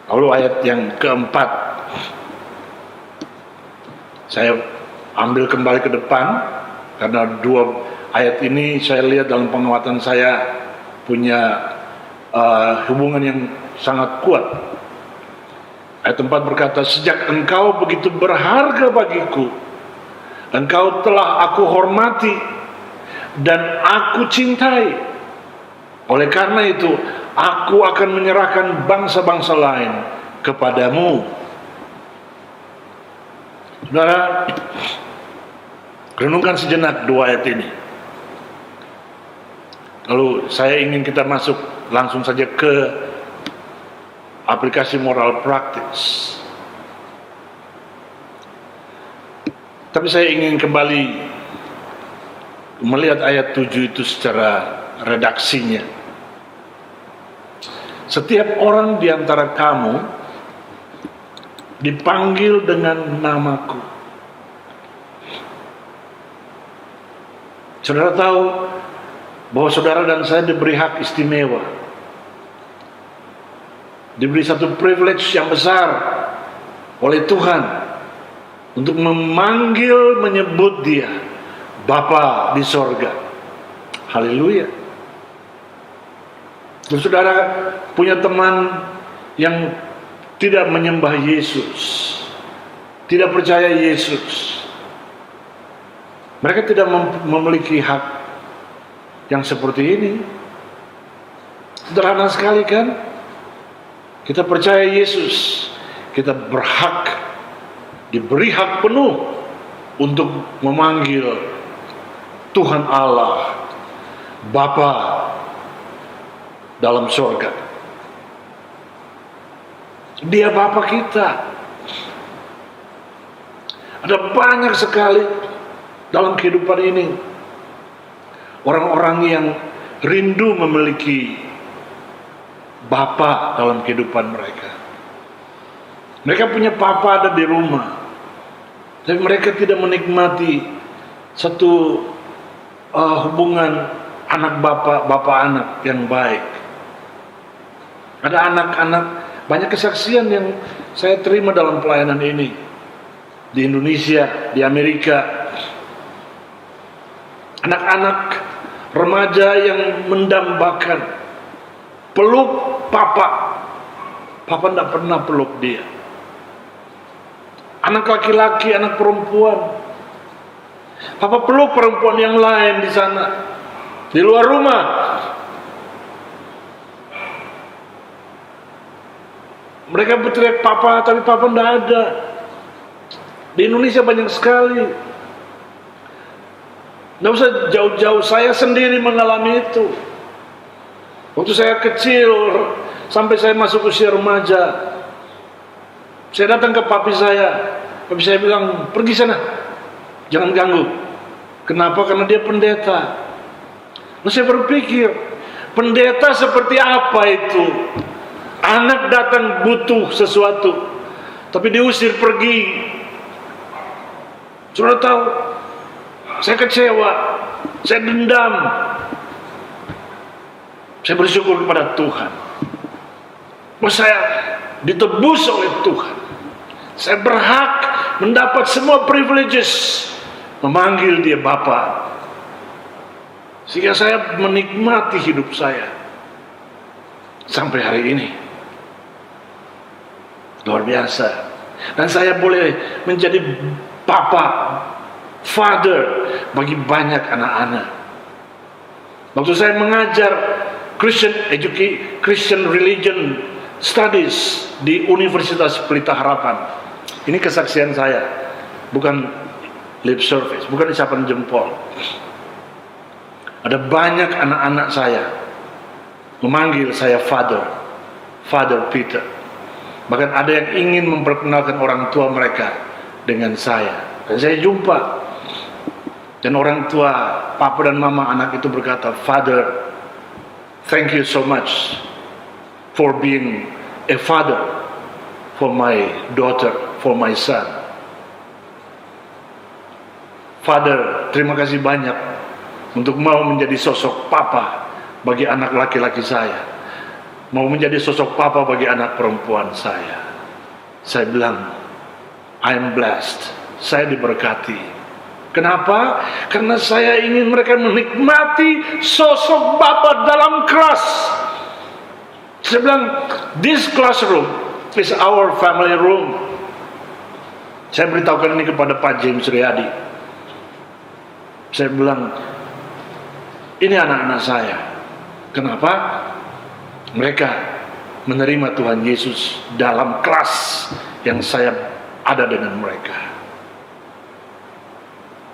Lalu ayat yang keempat, saya ambil kembali ke depan, karena dua ayat ini saya lihat dalam penguatan saya punya hubungan yang sangat kuat. Ayat 4 berkata, sejak engkau begitu berharga bagiku, engkau telah aku hormati dan aku cintai. Oleh karena itu, aku akan menyerahkan bangsa-bangsa lain kepadamu. Saudara, renungkan sejenak dua ayat ini. Lalu saya ingin kita masuk langsung saja ke aplikasi moral praktis. Tapi saya ingin kembali melihat ayat 7 itu secara redaksinya. Setiap orang di antara kamu dipanggil dengan namaku. Saudara tahu bahwa saudara dan saya diberi hak istimewa, diberi satu privilege yang besar oleh Tuhan untuk memanggil, menyebut Dia Bapa di sorga. Haleluya. Dan saudara punya teman yang tidak menyembah Yesus, tidak percaya Yesus. Mereka tidak memiliki hak yang seperti ini. Sederhana sekali kan? Kita percaya Yesus, kita berhak, diberi hak penuh untuk memanggil Tuhan Allah Bapa dalam surga. Dia Bapa kita. Ada banyak sekali dalam kehidupan ini orang-orang yang rindu memiliki Bapa dalam kehidupan mereka. Mereka punya Papa ada di rumah, tapi mereka tidak menikmati satu hubungan anak Bapa anak yang baik. Ada anak-anak, banyak kesaksian yang saya terima dalam pelayanan ini di Indonesia, di Amerika. Anak-anak remaja yang mendambakan peluk Papa tidak pernah peluk dia. Anak laki-laki, anak perempuan, Papa peluk perempuan yang lain di sana, di luar rumah. Mereka berteriak Papa, tapi Papa tidak ada. Di Indonesia banyak sekali. Tidak usah jauh-jauh, saya sendiri mengalami itu. Waktu saya kecil, sampai saya masuk usia remaja, saya datang ke papi saya bilang, pergi sana, jangan ganggu. Kenapa? Karena dia pendeta. Lalu saya berpikir, pendeta seperti apa itu? Anak datang butuh sesuatu, tapi diusir pergi. Saudara tahu, saya kecewa, saya dendam. Saya bersyukur kepada Tuhan bahwa saya ditebus oleh Tuhan. Saya berhak mendapat semua privileges, memanggil Dia Bapa, sehingga saya menikmati hidup saya sampai hari ini. Luar biasa. Dan saya boleh menjadi Papa, Father bagi banyak anak-anak. Waktu saya mengajar Christian Religion Studies di Universitas Pelita Harapan, ini kesaksian saya, bukan lip service, bukan isapan jempol. Ada banyak anak-anak saya memanggil saya Father Peter. Bahkan ada yang ingin memperkenalkan orang tua mereka dengan saya. Dan saya jumpa, dan orang tua, papa dan mama anak itu berkata, Father, thank you so much for being a father for my daughter, for my son. Father, terima kasih banyak untuk mau menjadi sosok papa bagi anak laki-laki saya, mau menjadi sosok papa bagi anak perempuan saya. Saya bilang, I am blessed, saya diberkati. Kenapa? Karena saya ingin mereka menikmati sosok Bapa dalam kelas. Saya bilang, this classroom is our family room. Saya beritahukan ini kepada Pak James Riyadi. Saya bilang, ini anak-anak saya. Kenapa? Mereka menerima Tuhan Yesus dalam kelas yang saya ada dengan mereka.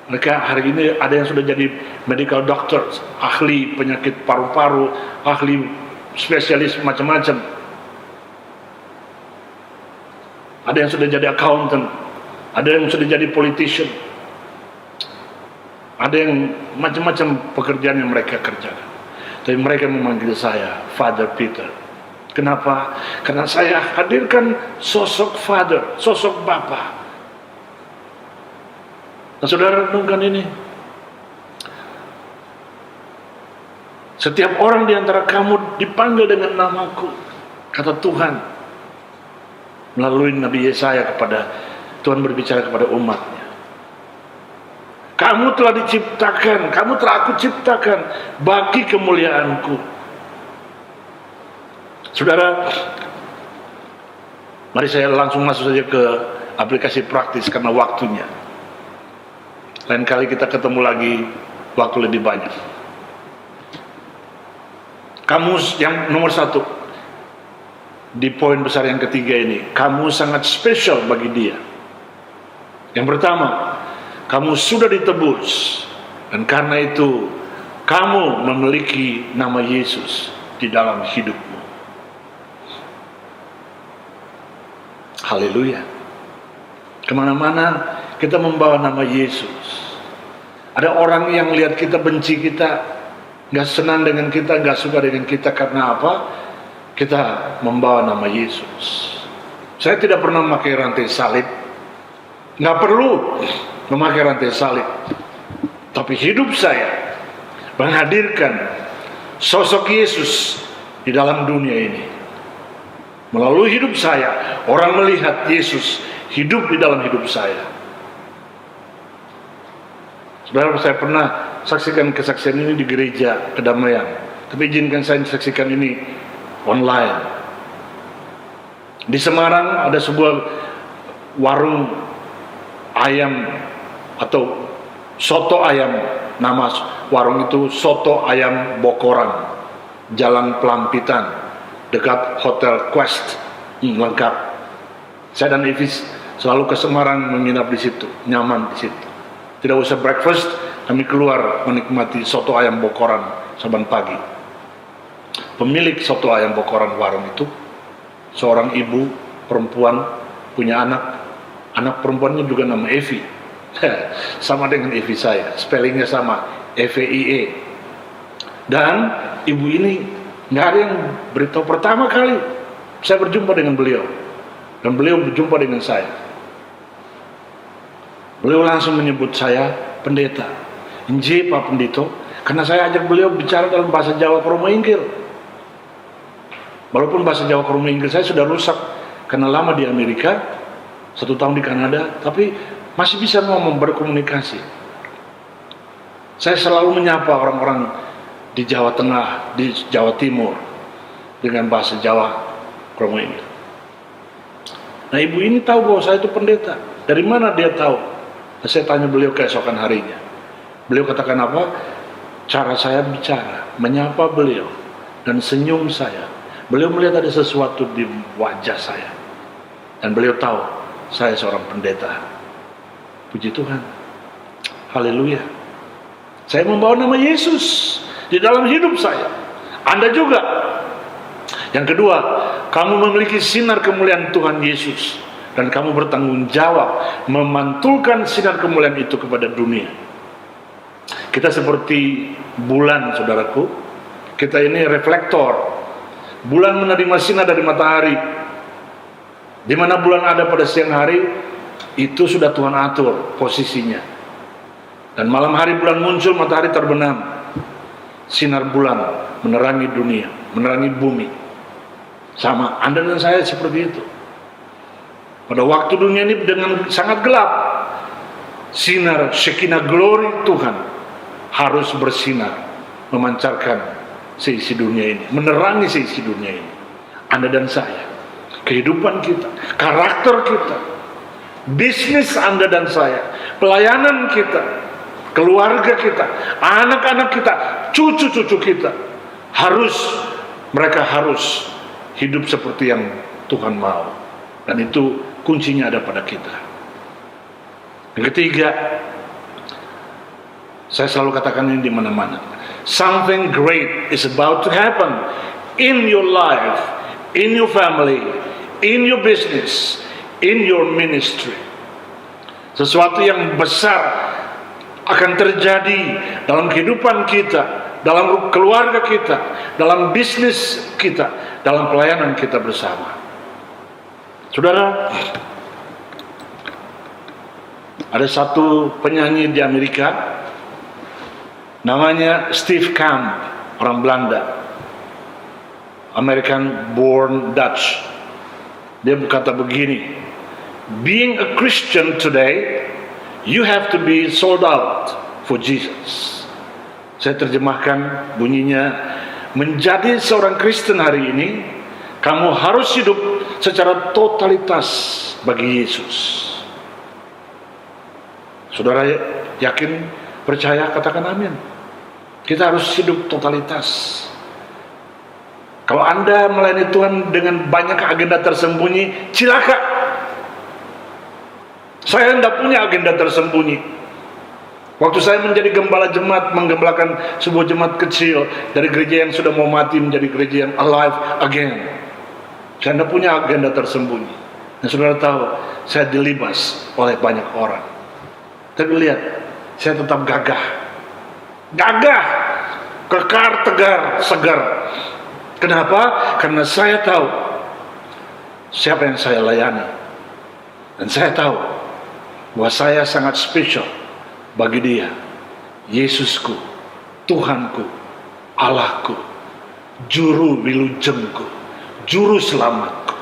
Mereka hari ini ada yang sudah jadi medical doctor, ahli penyakit paru-paru, ahli spesialis macam-macam. Ada yang sudah jadi accountant, ada yang sudah jadi politician, Ada yang macam-macam pekerjaan yang mereka kerjakan. Tapi mereka memanggil saya Father Peter. Kenapa? Karena saya hadirkan sosok Father, sosok Bapa. Nah, saudara renungkan ini. Setiap orang di antara kamu dipanggil dengan namaku, kata Tuhan. Melalui Nabi Yesaya Tuhan berbicara kepada umatnya. Kamu telah diciptakan, kamu telah aku ciptakan bagi kemuliaanku. Saudara, mari saya langsung masuk saja ke aplikasi praktis karena waktunya. Lain kali kita ketemu lagi waktu lebih banyak. Kamu yang nomor 1 di poin besar yang ketiga ini, kamu sangat spesial bagi Dia. Yang pertama, kamu sudah ditebus, dan karena itu kamu memiliki nama Yesus di dalam hidupmu. Haleluya. Kemana-mana kita membawa nama Yesus. Ada orang yang lihat kita, benci kita, gak senang dengan kita, gak suka dengan kita. Karena apa? Kita membawa nama Yesus. Saya tidak pernah memakai rantai salib, gak perlu memakai rantai salib. Tapi hidup saya menghadirkan sosok Yesus di dalam dunia ini. Melalui hidup saya, orang melihat Yesus hidup di dalam hidup saya. Saudara, saya pernah saksikan kesaksian ini di gereja Kedamaian. Tapi izinkan saya saksikan ini online. Di Semarang ada sebuah warung ayam atau soto ayam. Nama warung itu Soto Ayam Bokoran, Jalan Pelampitan, dekat Hotel Quest. Lengkap. Saya dan Evis selalu ke Semarang menginap di situ, nyaman di situ. Tidak usah breakfast, kami keluar menikmati soto ayam Bokoran saban pagi. Pemilik soto ayam Bokoran warung itu seorang ibu perempuan, punya anak perempuannya juga nama Evi. Sama dengan Evi saya, spellingnya sama, EVIE. Dan ibu ini nggak ada yang beritahu. Pertama kali saya berjumpa dengan beliau, dan beliau berjumpa dengan saya. Beliau langsung menyebut saya pendeta. Nje Pak Pendito, karena saya ajak beliau bicara dalam bahasa Jawa Kromo Inggil. Walaupun bahasa Jawa Kromo Inggil saya sudah rusak karena lama di Amerika, 1 tahun di Kanada, tapi masih bisa ngomong, berkomunikasi. Saya selalu menyapa orang-orang di Jawa Tengah, di Jawa Timur dengan bahasa Jawa Kromo Inggil. Nah, ibu ini tahu bahwa saya itu pendeta. Dari mana dia tahu? Saya tanya beliau keesokan harinya. Beliau katakan apa? Cara saya bicara, menyapa beliau, dan senyum saya. Beliau melihat ada sesuatu di wajah saya. Dan beliau tahu saya seorang pendeta. Puji Tuhan. Haleluya. Saya membawa nama Yesus di dalam hidup saya. Anda juga. Yang kedua, kamu memiliki sinar kemuliaan Tuhan Yesus. Dan kamu bertanggung jawab memantulkan sinar kemuliaan itu kepada dunia. Kita seperti bulan, saudaraku. Kita ini reflektor. Bulan menerima sinar dari matahari. Di mana bulan ada pada siang hari, itu sudah Tuhan atur posisinya. Dan malam hari bulan muncul, matahari terbenam. Sinar bulan menerangi dunia, menerangi bumi. Sama Anda dan saya seperti itu. Pada waktu dunia ini dengan sangat gelap, sinar Shekinah glory Tuhan harus bersinar, memancarkan seisi dunia ini, menerangi seisi dunia ini. Anda dan saya, kehidupan kita, karakter kita, bisnis Anda dan saya, pelayanan kita, keluarga kita, anak-anak kita, cucu-cucu kita, mereka harus hidup seperti yang Tuhan mau. Dan itu kuncinya ada pada kita. Yang ketiga, saya selalu katakan ini di mana-mana. Something great is about to happen in your life, in your family, in your business, in your ministry. Sesuatu yang besar akan terjadi dalam kehidupan kita, dalam keluarga kita, dalam bisnis kita, dalam pelayanan kita bersama. Saudara, ada satu penyanyi di Amerika, namanya Steve Camp, orang Belanda, American born Dutch. Dia berkata begini, being a Christian today, you have to be sold out for Jesus. Saya terjemahkan bunyinya, menjadi seorang Kristen hari ini, kamu harus hidup secara totalitas bagi Yesus. Saudara yakin, percaya, katakan amin. Kita harus hidup totalitas. Kalau Anda melayani Tuhan dengan banyak agenda tersembunyi, cilaka. Saya tidak punya agenda tersembunyi. Waktu saya menjadi gembala jemaat, menggembalakan sebuah jemaat kecil dari gereja yang sudah mau mati menjadi gereja yang alive again. Saya tidak punya agenda tersembunyi. Dan saudara tahu, saya dilibas oleh banyak orang. Tapi lihat, saya tetap gagah. Gagah, kekar, tegar, segar. Kenapa? Karena saya tahu siapa yang saya layani. Dan saya tahu bahwa saya sangat spesial bagi Dia. Yesusku, Tuhanku, Allahku, Juru Wilujengku, Juru Selamatku.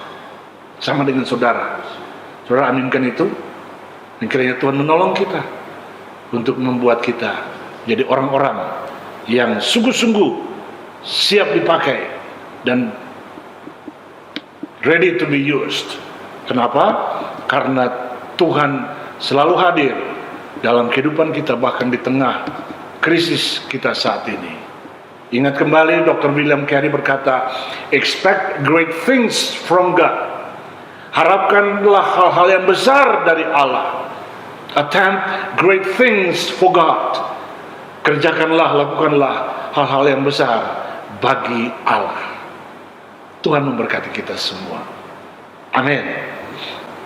Sama dengan saudara. Saudara aminkan itu? Dan kiranya Tuhan menolong kita untuk membuat kita jadi orang-orang yang sungguh-sungguh siap dipakai dan ready to be used. Kenapa? Karena Tuhan selalu hadir dalam kehidupan kita, bahkan di tengah krisis kita saat ini. Ingat kembali Dr. William Carey berkata, expect great things from God. Harapkanlah hal-hal yang besar dari Allah. Attempt great things for God. Kerjakanlah, lakukanlah hal-hal yang besar bagi Allah. Tuhan memberkati kita semua. Amin.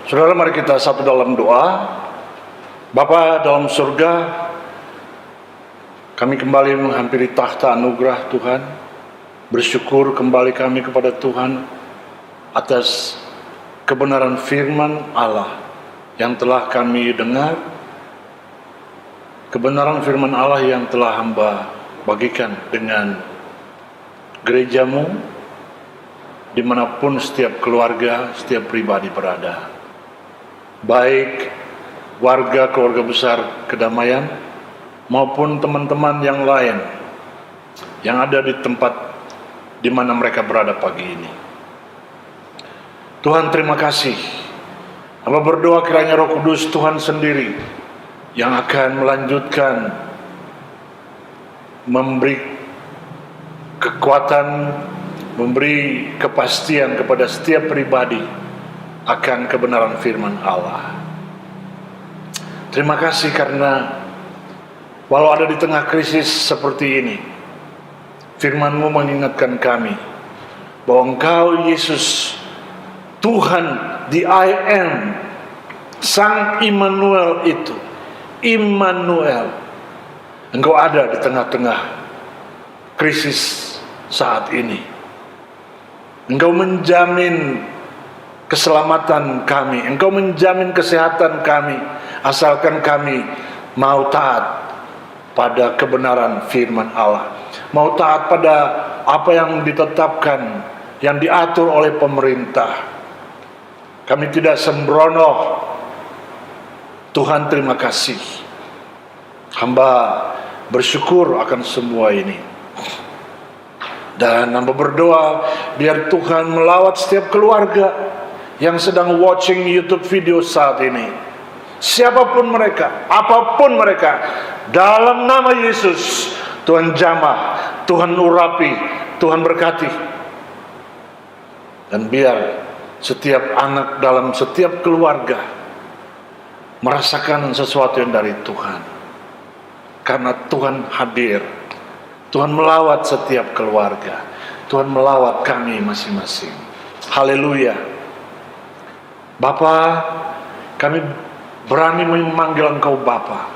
Saudara, mari kita satu dalam doa. Bapa dalam surga, kami kembali menghampiri takhta anugerah Tuhan. Bersyukur kembali kami kepada Tuhan atas kebenaran firman Allah yang telah kami dengar. Kebenaran firman Allah yang telah hamba bagikan dengan gerejamu, dimanapun setiap keluarga, setiap pribadi berada, baik warga keluarga besar kedamaian maupun teman-teman yang lain yang ada di tempat di mana mereka berada pagi ini. Tuhan, terima kasih. Hamba berdoa kiranya Roh Kudus Tuhan sendiri yang akan melanjutkan memberi kekuatan, memberi kepastian kepada setiap pribadi akan kebenaran firman Allah. Terima kasih karena walau ada di tengah krisis seperti ini, firman-Mu mengingatkan kami bahwa Engkau Yesus, Tuhan, the I am, Sang Immanuel itu, Immanuel, Engkau ada di tengah-tengah krisis saat ini. Engkau menjamin keselamatan kami, Engkau menjamin kesehatan kami, asalkan kami mau taat pada kebenaran firman Allah, mau taat pada apa yang ditetapkan, yang diatur oleh pemerintah. Kami tidak sembrono. Tuhan, terima kasih. Hamba bersyukur akan semua ini. Dan hamba berdoa biar Tuhan melawat setiap keluarga yang sedang watching YouTube video saat ini. Siapapun mereka, apapun mereka, dalam nama Yesus, Tuhan jamah, Tuhan urapi, Tuhan berkati. Dan biar setiap anak dalam setiap keluarga merasakan sesuatu yang dari Tuhan. Karena Tuhan hadir, Tuhan melawat setiap keluarga, Tuhan melawat kami masing-masing. Haleluya. Bapa, kami berani memanggil Engkau Bapa,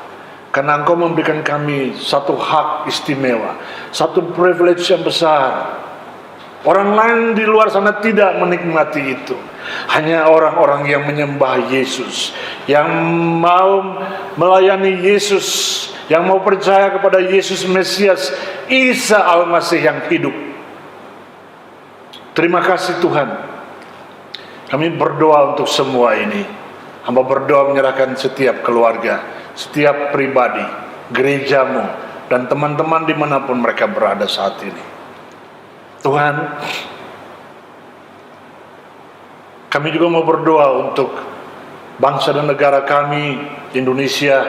karena Engkau memberikan kami satu hak istimewa, satu privilege yang besar. Orang lain di luar sana tidak menikmati itu. Hanya orang-orang yang menyembah Yesus, yang mau melayani Yesus, yang mau percaya kepada Yesus Mesias, Isa Al-Masih yang hidup. Terima kasih Tuhan. Kami berdoa untuk semua ini. Hamba berdoa menyerahkan setiap keluarga, setiap pribadi, gerejamu, dan teman-teman dimanapun mereka berada saat ini. Tuhan, kami juga mau berdoa untuk bangsa dan negara kami, Indonesia.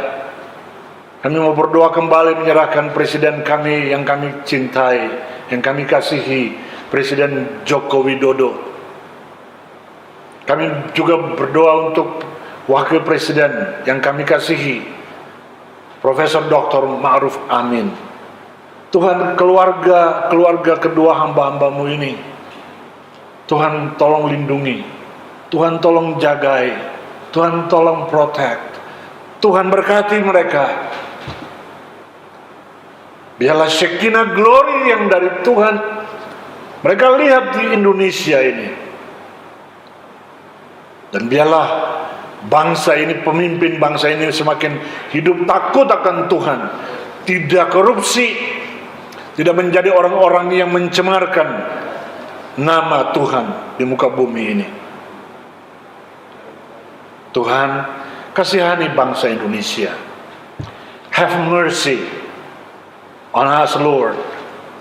Kami mau berdoa kembali menyerahkan presiden kami yang kami cintai, yang kami kasihi, Presiden Joko Widodo. Kami juga berdoa untuk wakil presiden yang kami kasihi, Profesor Dr. Ma'ruf Amin. Tuhan, keluarga kedua hamba-hambamu ini, Tuhan tolong lindungi, Tuhan tolong jagai, Tuhan tolong protect, Tuhan berkati mereka. Biarlah Shekinah glory yang dari Tuhan mereka lihat di Indonesia ini. Dan biarlah bangsa ini, pemimpin bangsa ini semakin hidup takut akan Tuhan, tidak korupsi, tidak menjadi orang-orang yang mencemarkan nama Tuhan di muka bumi ini. Tuhan, kasihani bangsa Indonesia. Have mercy on us, Lord.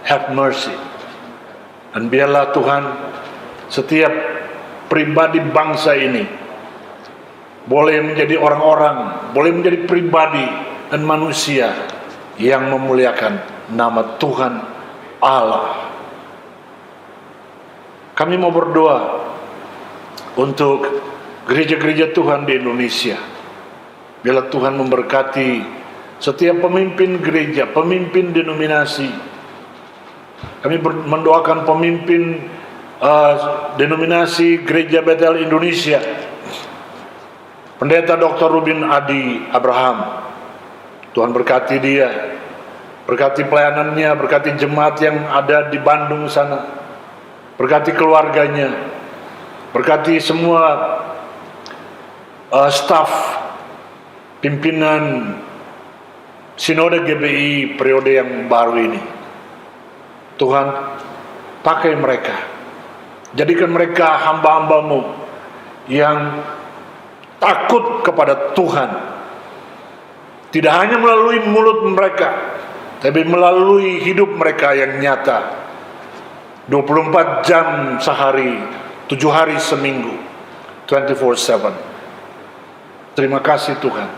Have mercy. Dan biarlah Tuhan, setiap pribadi bangsa ini boleh menjadi orang-orang, boleh menjadi pribadi dan manusia yang memuliakan nama Tuhan Allah. Kami mau berdoa untuk gereja-gereja Tuhan di Indonesia. Biarlah Tuhan memberkati setiap pemimpin gereja, pemimpin denominasi. Kami mendoakan pemimpin denominasi Gereja Betel Indonesia, Pendeta Dr. Rubin Adi Abraham. Tuhan berkati dia, berkati pelayanannya, berkati jemaat yang ada di Bandung sana, berkati keluarganya, berkati semua staf pimpinan Sinode GBI periode yang baru ini. Tuhan, pakai mereka, jadikan mereka hamba-hambamu yang takut kepada Tuhan. Tidak hanya melalui mulut mereka, tapi melalui hidup mereka yang nyata. 24 jam sehari, 7 hari seminggu, 24/7. Terima kasih Tuhan.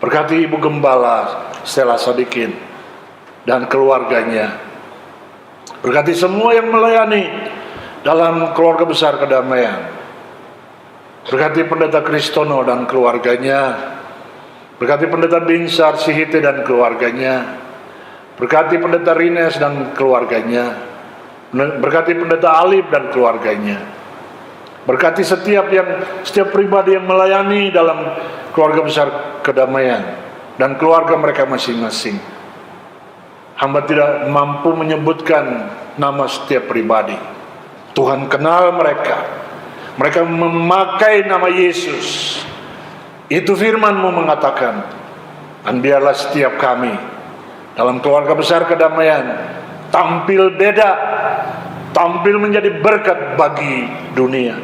Berkati Ibu Gembala Stella Sadikin dan keluarganya. Berkati semua yang melayani dalam keluarga besar kedamaian. Berkati Pendeta Kristono dan keluarganya. Berkati Pendeta Binsar Sihite dan keluarganya. Berkati Pendeta Rines dan keluarganya. Berkati Pendeta Alif dan keluarganya. Berkati setiap pribadi yang melayani dalam keluarga besar kedamaian dan keluarga mereka masing-masing. Hamba tidak mampu menyebutkan nama setiap pribadi. Tuhan kenal mereka. Mereka memakai nama Yesus. Itu firman-Mu mengatakan. Dan biarlah setiap kami dalam keluarga besar kedamaian tampil beda, tampil menjadi berkat bagi dunia.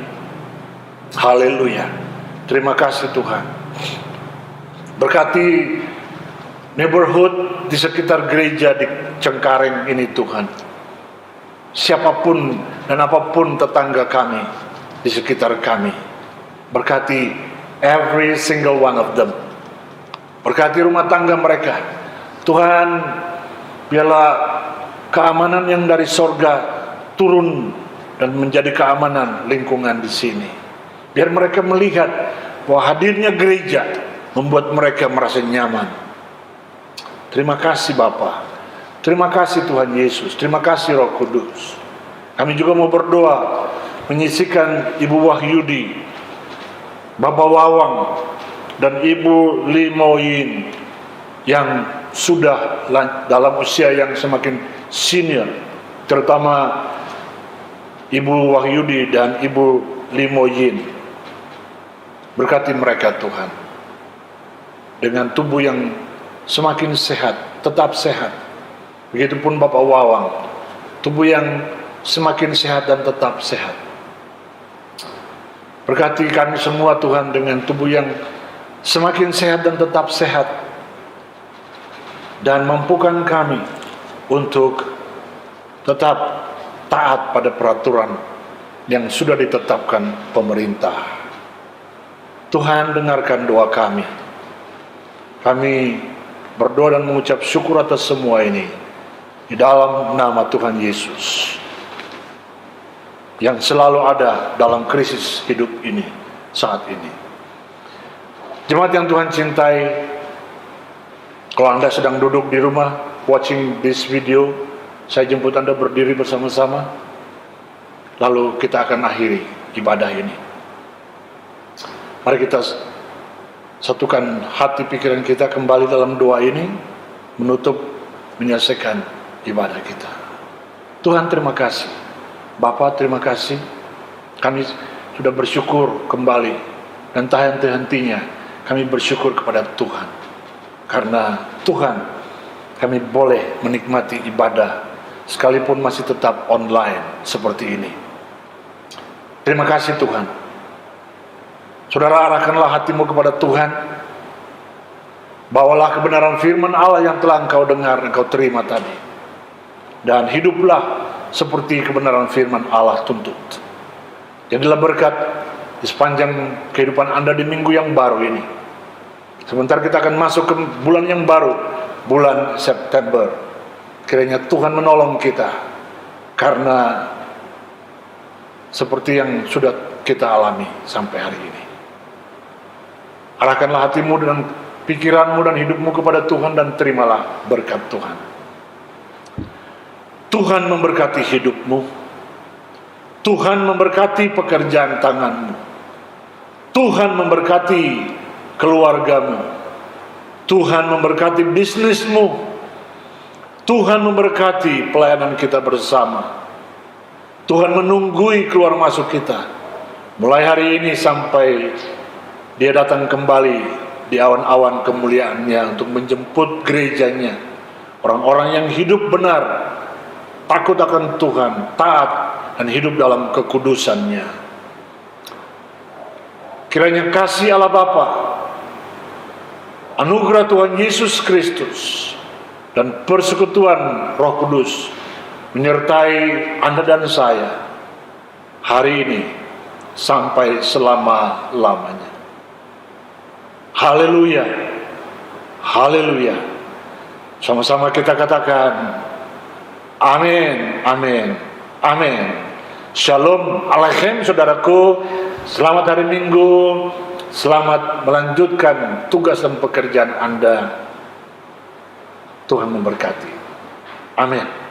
Haleluya. Terima kasih Tuhan. Berkati neighborhood di sekitar gereja di Cengkareng ini Tuhan. Siapapun dan apapun tetangga kami di sekitar kami. Berkati every single one of them. Berkati rumah tangga mereka. Tuhan, biarlah keamanan yang dari sorga turun dan menjadi keamanan lingkungan di sini. Biar mereka melihat bahwa hadirnya gereja membuat mereka merasa nyaman. Terima kasih Bapa. Terima kasih Tuhan Yesus. Terima kasih Roh Kudus. Kami juga mau berdoa menyisikan Ibu Wahyudi, Bapak Wawang, dan Ibu Limoyin yang sudah dalam usia yang semakin senior, terutama Ibu Wahyudi dan Ibu Limo Yin. Berkati mereka Tuhan, dengan tubuh yang semakin sehat, tetap sehat. Begitupun Bapak Wawang, tubuh yang semakin sehat dan tetap sehat. Berkati kami semua Tuhan dengan tubuh yang semakin sehat dan tetap sehat, dan mampukan kami untuk tetap taat pada peraturan yang sudah ditetapkan pemerintah. Tuhan, dengarkan doa kami. Kami berdoa dan mengucap syukur atas semua ini di dalam nama Tuhan Yesus yang selalu ada dalam krisis hidup ini saat ini. Jemaat yang Tuhan cintai, kalau Anda sedang duduk di rumah watching this video, saya jemput Anda berdiri bersama-sama, lalu kita akan akhiri ibadah ini. Mari kita satukan hati pikiran kita kembali dalam doa ini, menutup, menyelesaikan ibadah kita. Tuhan, terima kasih. Bapa, terima kasih. Kami sudah bersyukur kembali, dan tak henti-hentinya kami bersyukur kepada Tuhan. Karena Tuhan, kami boleh menikmati ibadah sekalipun masih tetap online seperti ini. Terima kasih Tuhan. Saudara, arahkanlah hatimu kepada Tuhan. Bawalah kebenaran firman Allah yang telah engkau dengar, engkau terima tadi, dan hiduplah seperti kebenaran firman Allah tuntut. Jadilah berkat di sepanjang kehidupan Anda di minggu yang baru ini. Sebentar kita akan masuk ke bulan yang baru, bulan September. Kiranya Tuhan menolong kita, karena seperti yang sudah kita alami sampai hari ini. Arahkanlah hatimu dan pikiranmu dan hidupmu kepada Tuhan, dan terimalah berkat Tuhan. Tuhan memberkati hidupmu. Tuhan memberkati pekerjaan tanganmu. Tuhan memberkati keluargamu. Tuhan memberkati bisnismu. Tuhan memberkati pelayanan kita bersama. Tuhan menunggui keluar masuk kita, mulai hari ini sampai Dia datang kembali di awan-awan kemuliaannya untuk menjemput gerejanya, orang-orang yang hidup benar, takut akan Tuhan, taat, dan hidup dalam kekudusannya. Kiranya kasih Allah Bapa, anugerah Tuhan Yesus Kristus, dan persekutuan Roh Kudus menyertai Anda dan saya hari ini sampai selama-lamanya. Haleluya, haleluya. Sama-sama kita katakan amin, amin, amin. Shalom Aleichem saudaraku. Selamat hari Minggu. Selamat melanjutkan tugas dan pekerjaan Anda. Tuhan memberkati. Amin.